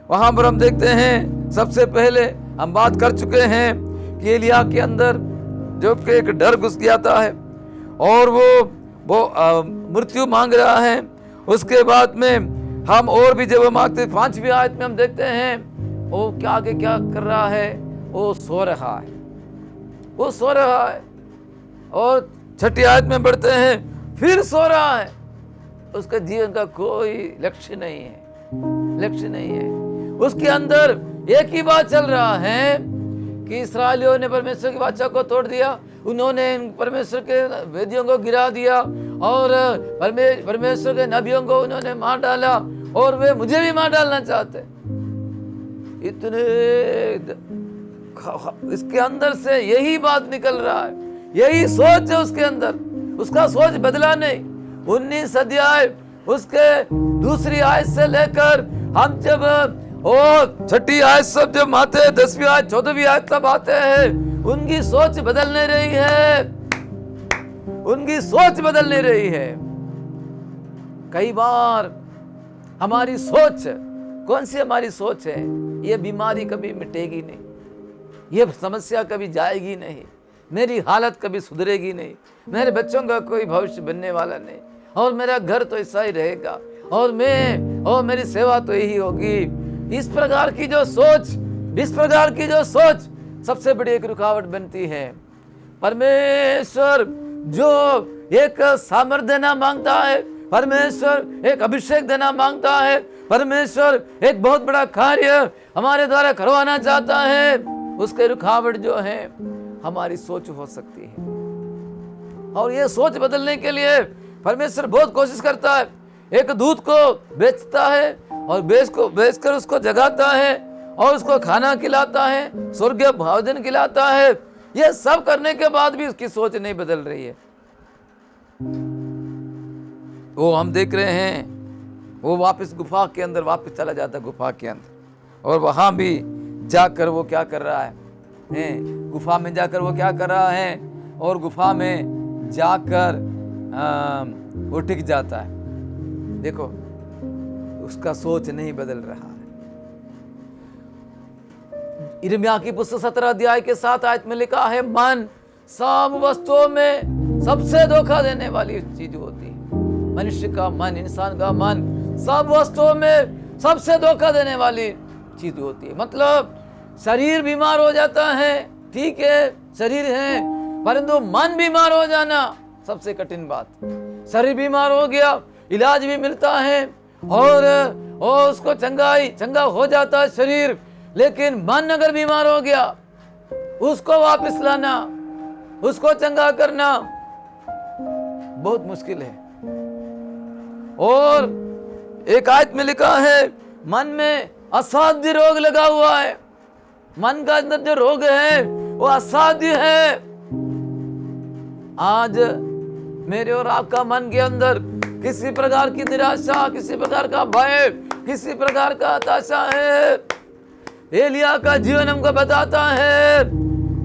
वहां पर हम देखते हैं सबसे पहले हम बात कर चुके हैं कि एलिया के अंदर जो कि एक डर घुस गया है और वो मृत्यु मांग रहा है। उसके बाद में हम और भी जब हम आते 5वीं आयत में हम देखते हैं वो क्या आगे क्या कर रहा है, वो सो रहा है, वो सो रहा है। और 6ठी आयत में बढ़ते हैं फिर सो रहा है। उसके जीवन का कोई लक्ष्य नहीं है, लक्ष्य नहीं है। उसके अंदर एक ही बात चल रहा है कि इस्राएलियों ने परमेश्वर की वाचा को तोड़ दिया, उन्होंने परमेश्वर के वेदियों को गिरा दिया और परमेश्वर के नबियों को उन्होंने मार डाला और वे मुझे भी मार डालना चाहते। इतने इसके अंदर से यही बात निकल रहा है, यही सोच है उसके अंदर। उसका सोच बदला नहीं। 19 अध्याय उसके 2 आयत से लेकर हम जब 6ठी आयत सब जब आते हैं, 10वीं आयत 14वीं आयत तब आते हैं, उनकी सोच बदल नहीं रही है, उनकी सोच बदल नहीं रही है। कई बार हमारी सोच, कौन सी हमारी सोच है? ये बीमारी कभी मिटेगी नहीं, ये समस्या कभी जाएगी नहीं, मेरी हालत कभी सुधरेगी नहीं, मेरे बच्चों का कोई भविष्य बनने वाला नहीं, और मेरा घर तो ऐसा ही रहेगा, और मेरी सेवा तो यही होगी। इस प्रकार की जो सोच सबसे बड़ी एक रुकावट बनती है। परमेश्वर जो एक सामर्थ्य देना मांगता है, परमेश्वर एक अभिषेक देना मांगता है, परमेश्वर एक बहुत बड़ा कार्य हमारे द्वारा करवाना चाहता है, उसके रुकावट जो है हमारी सोच हो सकती है। और ये सोच बदलने के लिए परमेश्वर बहुत कोशिश करता है। एक दूध को बेचता है और बेचकर उसको जगाता है और उसको खाना खिलाता है, स्वर्गीय भोजन खिलाता है। ये सब करने के बाद भी उसकी सोच नहीं बदल रही है। वो हम देख रहे हैं, वो वापस गुफा के अंदर वापस चला जाता है, गुफा के अंदर, और वहां भी जाकर वो क्या कर रहा है, गुफा में जाकर वो क्या कर रहा है, और गुफा में जाकर वो टिक जाता है। देखो, उसका सोच नहीं बदल रहा है। यिर्मयाह की पुस्तक 17 अध्याय के 7 आयत में लिखा है, मन सब वस्तुओं में सबसे धोखा देने वाली चीज होती है। मनुष्य का मन, इंसान का मन सब वस्तुओं में सबसे धोखा देने वाली चीज होती है। मतलब शरीर बीमार हो जाता है, ठीक है, शरीर है, परंतु मन बीमार हो जाना सबसे कठिन बात। शरीर बीमार हो गया, इलाज भी मिलता है और उसको चंगा हो जाता है शरीर, लेकिन मन अगर बीमार हो गया, उसको वापस लाना, उसको चंगा करना बहुत मुश्किल है। और एक आयत में लिखा है, मन में असाध्य रोग लगा हुआ है। मन का अंदर जो रोग है वो असाध्य है। आज मेरे और आपका मन के अंदर किसी प्रकार की निराशा, किसी प्रकार का भय, किसी प्रकार का हताशा है। एलिया का जीवन हमको बताता है,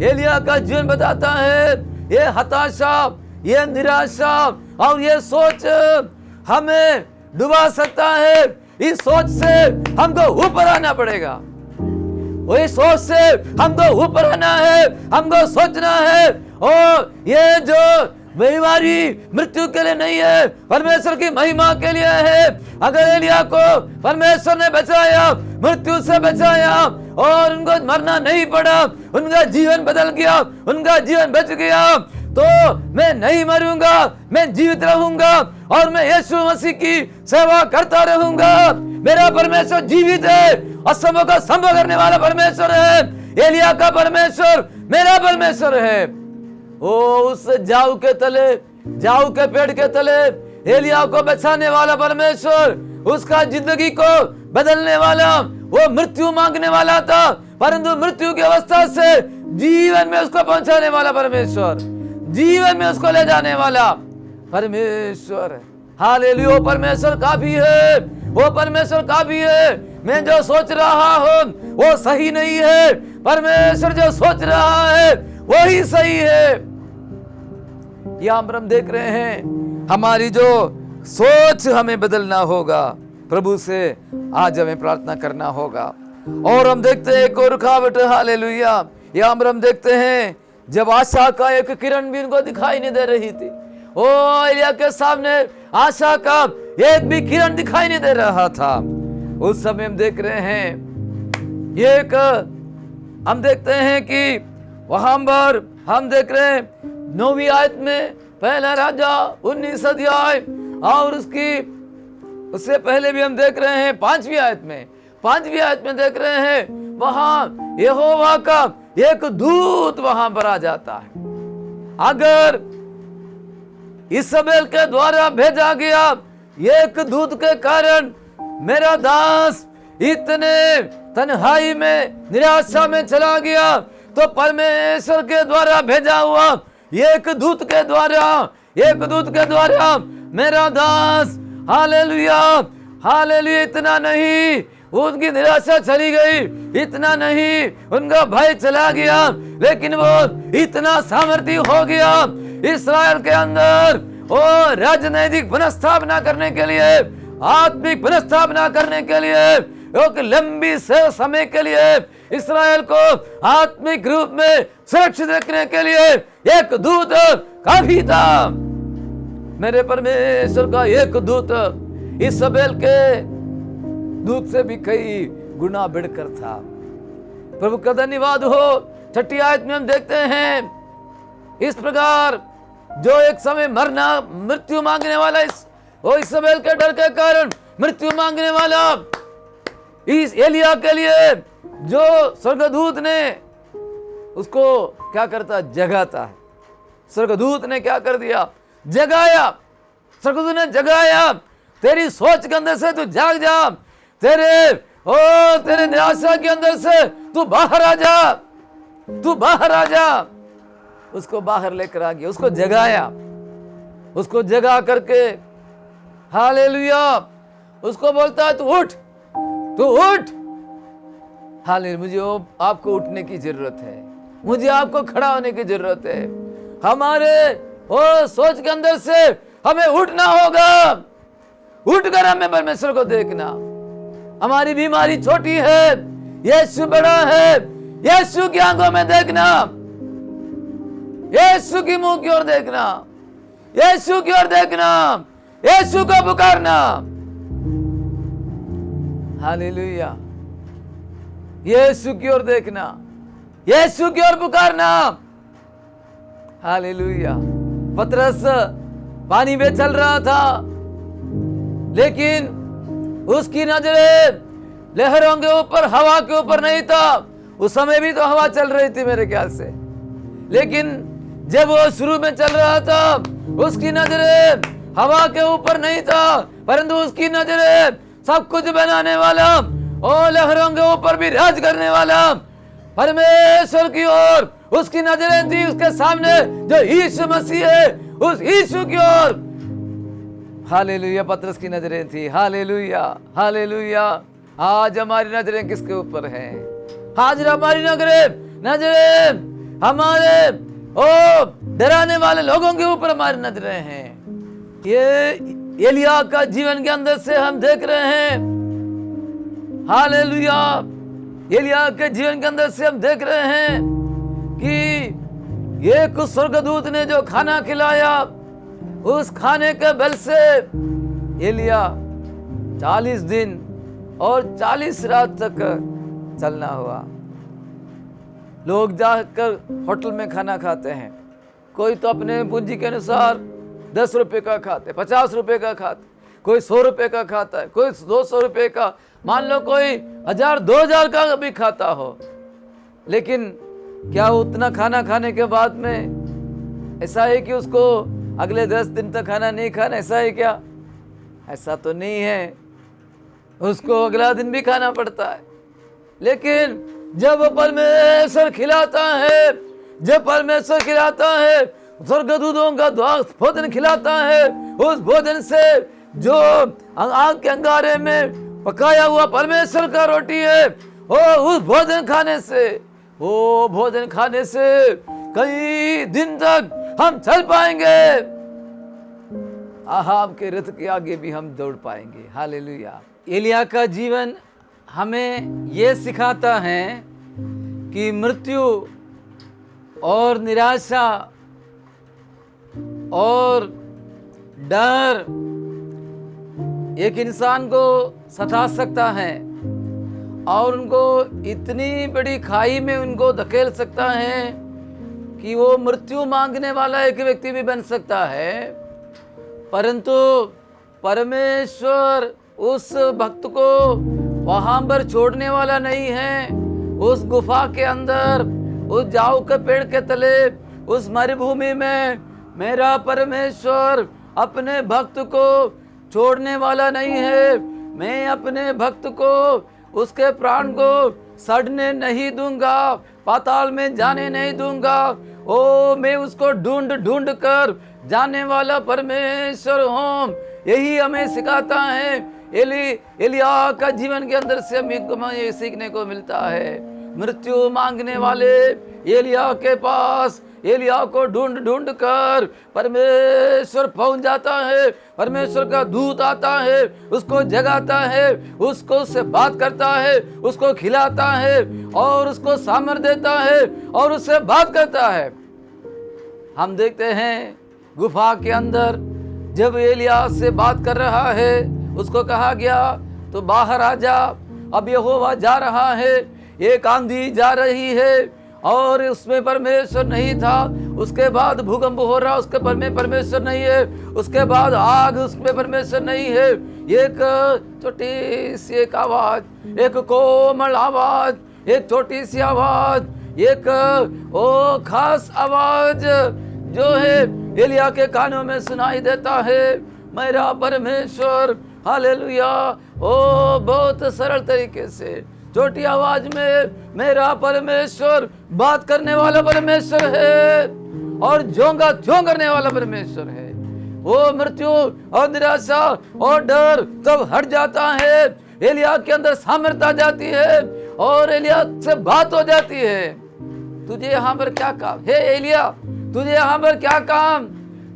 एलिया का जीवन बताता है, ये हताशा, ये निराशा और ये सोच हमें डुबा सकता है। इस सोच से हमको ऊपर आना पड़ेगा, वही सोच से हमको ऊपर आना है, हमको सोचना है। और ये जो बीमारी मृत्यु के लिए नहीं है, परमेश्वर की महिमा के लिए है। अगर एलिया को परमेश्वर ने बचाया, मृत्यु से बचाया और उनको मरना नहीं पड़ा, उनका जीवन बदल गया, उनका जीवन बच गया, तो मैं नहीं मरूंगा, मैं जीवित रहूंगा और मैं यीशु मसीह की सेवा करता रहूंगा। मेरा परमेश्वर जीवित है, असंभव का संभव करने वाला परमेश्वर है। एलिया का परमेश्वर मेरा परमेश्वर है। ओ उस जाऊ के तले, जाऊ के पेड़ के तले एलिया को बचाने वाला परमेश्वर, उसका जिंदगी को बदलने वाला, वो मृत्यु मांगने वाला था, परंतु मृत्यु की अवस्था से जीवन में उसको पहुंचाने वाला परमेश्वर, जीवन में उसको ले जाने वाला परमेश्वर। हालेलुया, वो परमेश्वर काफी है, वो परमेश्वर काफी है। मैं जो सोच रहा हूं वो सही नहीं है, परमेश्वर जो सोच रहा है वही सही है। यहां पर हम देख रहे हैं, हमारी जो सोच हमें बदलना होगा, प्रभु से आज हमें प्रार्थना करना होगा। और हम देखते हैं एक और रुकावट, हालेलुया, यहां पर हम देखते हैं जब आशा का एक किरण भी उनको दिखाई नहीं दे रही थी। ओ एलिया के सामने आशा का एक भी किरण दिखाई नहीं दे रहा था। उस समय हम देख रहे हैं, एक हम देखते हैं कि वहां पर हम देख रहे हैं 9वीं आयत में, पहला राजा 19 अध्याय, और उससे पहले भी हम देख रहे हैं 5वीं आयत में देख रहे हैं, वहां यहोवा का एक दूत वहां पर आ जाता है। अगर इसाबेल के द्वारा भेजा गया एक दूत के कारण मेरा दास इतने तन्हाई में, निराशा में चला गया, तो परमेश्वर के द्वारा भेजा हुआ एक दूत के द्वारा मेरा दास, हालेलुया हालेलुया, इतना नहीं उनकी निराशा चली गई, इतना नहीं उनका भय चला गया, लेकिन वो इतना सामर्थ्य हो गया इस्राएल के अंदर, और राजनैतिक पुनर्स्थापना करने के लिए, आत्मिक पुनर्स्थापना करने के लिए, एक लंबी समय के लिए इस्राएल को आत्मिक रूप में सुरक्षित रखने के लिए एक दूत काफी था। मेरे परमेश्वर का एक दूत इसाबेल के दूत से भी कई गुना बढ़कर था। प्रभु का धन्यवाद हो। 6ठी आयत में हम देखते हैं, इस प्रकार जो एक समय मृत्यु मांगने वाला वो इसाबेल के डर के कारण मृत्यु मांगने वाला इस एलिया के लिए जो स्वर्गदूत ने उसको क्या करता, जगाता है। स्वर्गदूत ने क्या कर दिया, जगाया। स्वर्गदूत ने जगाया, तेरी सोच के अंदर से तू जाग जा, तेरे निराशा के अंदर से तू बाहर आ जा, तू बाहर आ जा। उसको बाहर लेकर आ गया, उसको जगाया, उसको जगा करके हालेलुया उसको बोलता है तू उठ, तू उठ। हालेलुया, मुझे आपको उठने की जरूरत है, मुझे आपको खड़ा होने की जरूरत है। हमारे सोच के अंदर से हमें उठना होगा, उठकर हमें परमेश्वर को देखना। हमारी बीमारी छोटी है, यीशु बड़ा है, यीशु की आंखों में देखना, यीशु की मुंह की ओर देखना, यीशु की ओर देखना, यीशु को पुकारना। हालेलुया, यीशु की ओर देखना, यीशु की ओर पुकारना। हालेलुया। पतरस पानी में चल रहा था, लेकिन उसकी नजरें लहरों के ऊपर, हवा के ऊपर नहीं था। उस समय भी तो हवा चल रही थी मेरे ख्याल से, लेकिन जब वो शुरू में चल रहा था उसकी नजरें हवा के ऊपर नहीं था, परंतु उसकी नजरें सब कुछ बनाने वाला और लहरों के ऊपर भी राज करने वाला परमेश्वर की ओर उसकी नजरें थी। उसके सामने जो यीशु मसीह है, उस यीशु की ओर हालेलुया पतरस की नजरें थी। Hallelujah, hallelujah. आज हमारी नजरें किसके ऊपर हैं? आज हमारी नजरें हमारे डराने वाले लोगों के ऊपर हमारी नजरें हैं। ये एलिया का जीवन के अंदर से हम देख रहे हैं। हालेलुया, एलिया के जीवन के अंदर से हम देख रहे हैं कि ये कुछ स्वर्गदूत ने जो खाना खिलाया, उस खाने के बल से एलिया 40 दिन और 40 रात तक चलना हुआ। लोग जाकर होटल में खाना खाते हैं, कोई तो अपने पूंजी के अनुसार 10 रुपए का खाते, 50 रुपए का खाते, कोई 100 रुपए का खाता है, कोई 200 रुपए का, मान लो कोई 1000-2000 का भी खाता हो। लेकिन क्या उतना खाना खाने के बाद में ऐसा है कि उसको अगले 10 दिन तक खाना नहीं खाना? ऐसा है क्या? ऐसा तो नहीं है, उसको अगला दिन भी खाना पड़ता है। लेकिन जब परमेश्वर खिलाता है, जब परमेश्वर खिलाता है, स्वर्गदूतों का भोजन खिलाता है, उस भोजन से जो आग के अंगारे में पकाया हुआ परमेश्वर का रोटी है, उस भोजन खाने से कई दिन तक हम चल पाएंगे। आहाब के रथ के आगे भी हम दौड़ पाएंगे। हालेलुया। एलिया का जीवन हमें ये सिखाता है कि मृत्यु और निराशा और डर एक इंसान को सता सकता है और उनको इतनी बड़ी खाई में उनको धकेल सकता है कि वो मृत्यु मांगने वाला एक व्यक्ति भी बन सकता है। परंतु परमेश्वर उस भक्त को वहां पर छोड़ने वाला नहीं है। उस गुफा के अंदर, उस जाऊ के पेड़ के तले, उस मरुभूमि में मेरा परमेश्वर अपने भक्त को छोड़ने वाला नहीं है। मैं अपने भक्त को, उसके प्राण को सड़ने नहीं दूंगा, पाताल में जाने नहीं दूंगा। मैं उसको ढूंढ ढूंढ कर जाने वाला परमेश्वर हूँ। यही हमें सिखाता है। एलिया का जीवन के अंदर से हमें ये सीखने को मिलता है। मृत्यु मांगने वाले एलिया के पास, एलिया को ढूंढ ढूंढ कर परमेश्वर पहुंच जाता है। परमेश्वर का दूत आता है, उसको जगाता है, उससे बात करता है, उसको खिलाता है और उसको सामर्थ देता है और उससे बात करता है। हम देखते हैं गुफा के अंदर जब एलिया से बात कर रहा है, उसको कहा गया तो बाहर आ जा, अब यहोवा जा रहा है, एक आंधी जा रही है और उसमें परमेश्वर नहीं था। उसके बाद भूकंप हो रहा, उसके परमेश्वर नहीं है। उसके बाद आग, उसमें परमेश्वर नहीं है। एक छोटी सी एक आवाज, एक कोमल आवाज, एक छोटी सी आवाज, एक ओ खास आवाज जो है एलिया के कानों में सुनाई देता है, मेरा परमेश्वर, हालेलुया। ओ बहुत सरल तरीके से छोटी आवाज में मेरा परमेश्वर बात करने वाला परमेश्वर है और झोंका त्यों करने वाला परमेश्वर है। वो मृत्यु और निराशा और डर सब हट जाता है। एलिया के अंदर सामर्थ्य आ जाती है और एलिया से बात हो जाती है। तुझे यहाँ पर क्या काम है एलिया, तुझे यहाँ पर क्या काम?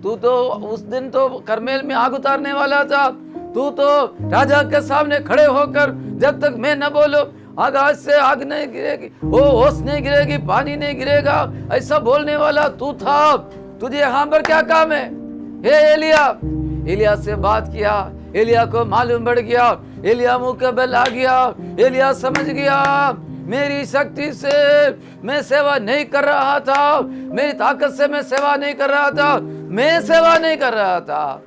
तू तो उस दिन तो करमेल में आग उतारने वाला था। तू तो राजा के सामने खड़े होकर जब तक मैं न बोलूं आकाश से आग नहीं गिरेगी, वो ओस नहीं गिरेगी, पानी नहीं गिरेगा, ऐसा बोलने वाला तू था। तुझे यहाँ पर क्या काम है हे एलिया? एलिया से बात किया, एलिया को मालूम पड़ गया, एलिया मुंह के बल आ गया। एलिया समझ गया मेरी शक्ति से मैं सेवा नहीं कर रहा था, मेरी ताकत से मैं सेवा नहीं कर रहा था, मैं सेवा नहीं कर रहा था,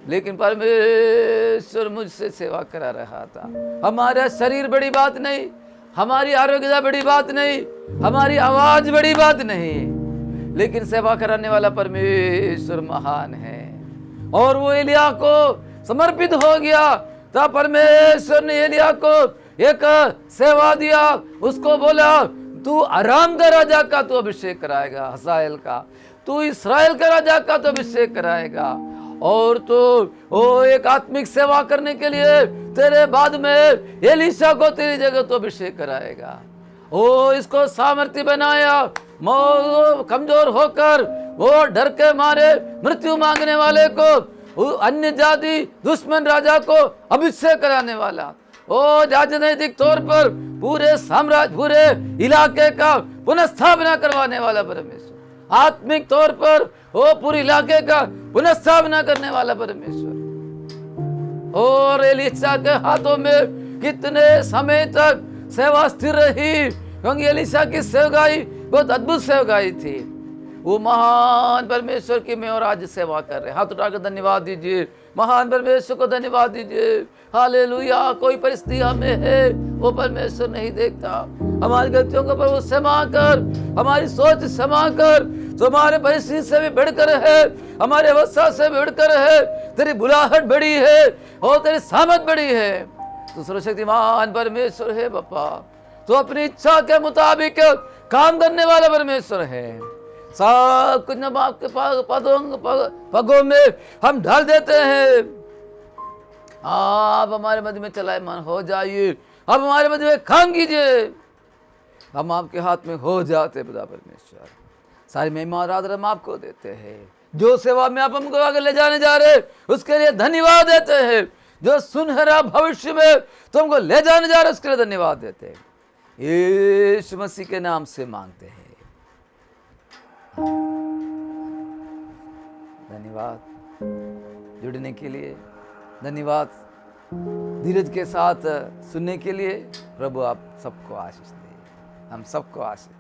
लेकिन परमेश्वर मुझसे सेवा करा रहा था। हमारा शरीर बड़ी बात नहीं, हमारी आरोग्यता बड़ी बात नहीं, हमारी आवाज बड़ी बात नहीं, लेकिन सेवा कराने वाला परमेश्वर महान है। और वो एलिया को समर्पित हो गया। तब परमेश्वर ने एलिया को एक सेवा दिया। उसको बोला तू आराम का राजा का तो अभिषेक कराएगा, हसाएल का, तू इस्राएल का राजा का तो अभिषेक कराएगा, और तो वो एक आत्मिक सेवा करने के लिए तेरे बाद में एलीशा को तेरी जगह तो अभिषेक कराएगा। वो इसको सामर्थ्य बनाया। कमजोर होकर वो डर के मारे मृत्यु मांगने वाले को, अन्य जाति दुश्मन राजा को अभिषेक कराने वाला, वो राजनैतिक तौर पर पूरे साम्राज्य, पूरे इलाके का पुनर्स्थापना करवाने वाला परमेश्वर, आत्मिक तौर पर वो पूरे इलाके का पुनर्स्थापना करने वाला परमेश्वर। और एलीशा के हाथों में कितने समय तक सेवा स्थिर रही, क्योंकि एलीशा की सेवकाई बहुत अद्भुत सेवकाई थी। वो महान परमेश्वर की मैं और आज सेवा कर रहे हैं। हाथ उठाकर धन्यवाद दीजिए, महान परमेश्वर को धन्यवाद दीजिए। हालेलुया। कोई परिस्थिति हमें है वो परमेश्वर नहीं देखता। हमारी गलतियों को पर वो क्षमा कर, हमारी सोच क्षमा कर, जो हमारे परिस्थिति से भी बढ़कर है, हमारे अवस्था से भी बढ़कर है। तेरी बुलाहट बड़ी है और तेरी सामत बड़ी है। तू सर्वशक्तिमान परमेश्वर है बापा। तो अपनी इच्छा के मुताबिक काम करने वाला परमेश्वर है। सब कुछ न आपके पगों में हम ढाल देते हैं। आप हमारे मध्य में चलायमान हो जाइए, आप हमारे मध्य में काम कीजिए। हम आपके हाथ में हो जाते पिता परमेश्वर। सारी महिमा और आदर हम आपको देते हैं। जो सेवा में आप हमको आगे ले जाने जा रहे उसके लिए धन्यवाद देते हैं। जो सुनहरा भविष्य में तुमको ले जाने जा रहे उसके लिए धन्यवाद देते हैं। यीशु मसीह के नाम से मांगते हैं, धन्यवाद। जुड़ने के लिए धन्यवाद। धीरज के साथ सुनने के लिए प्रभु आप सबको आशीष दे, हम सबको आशीष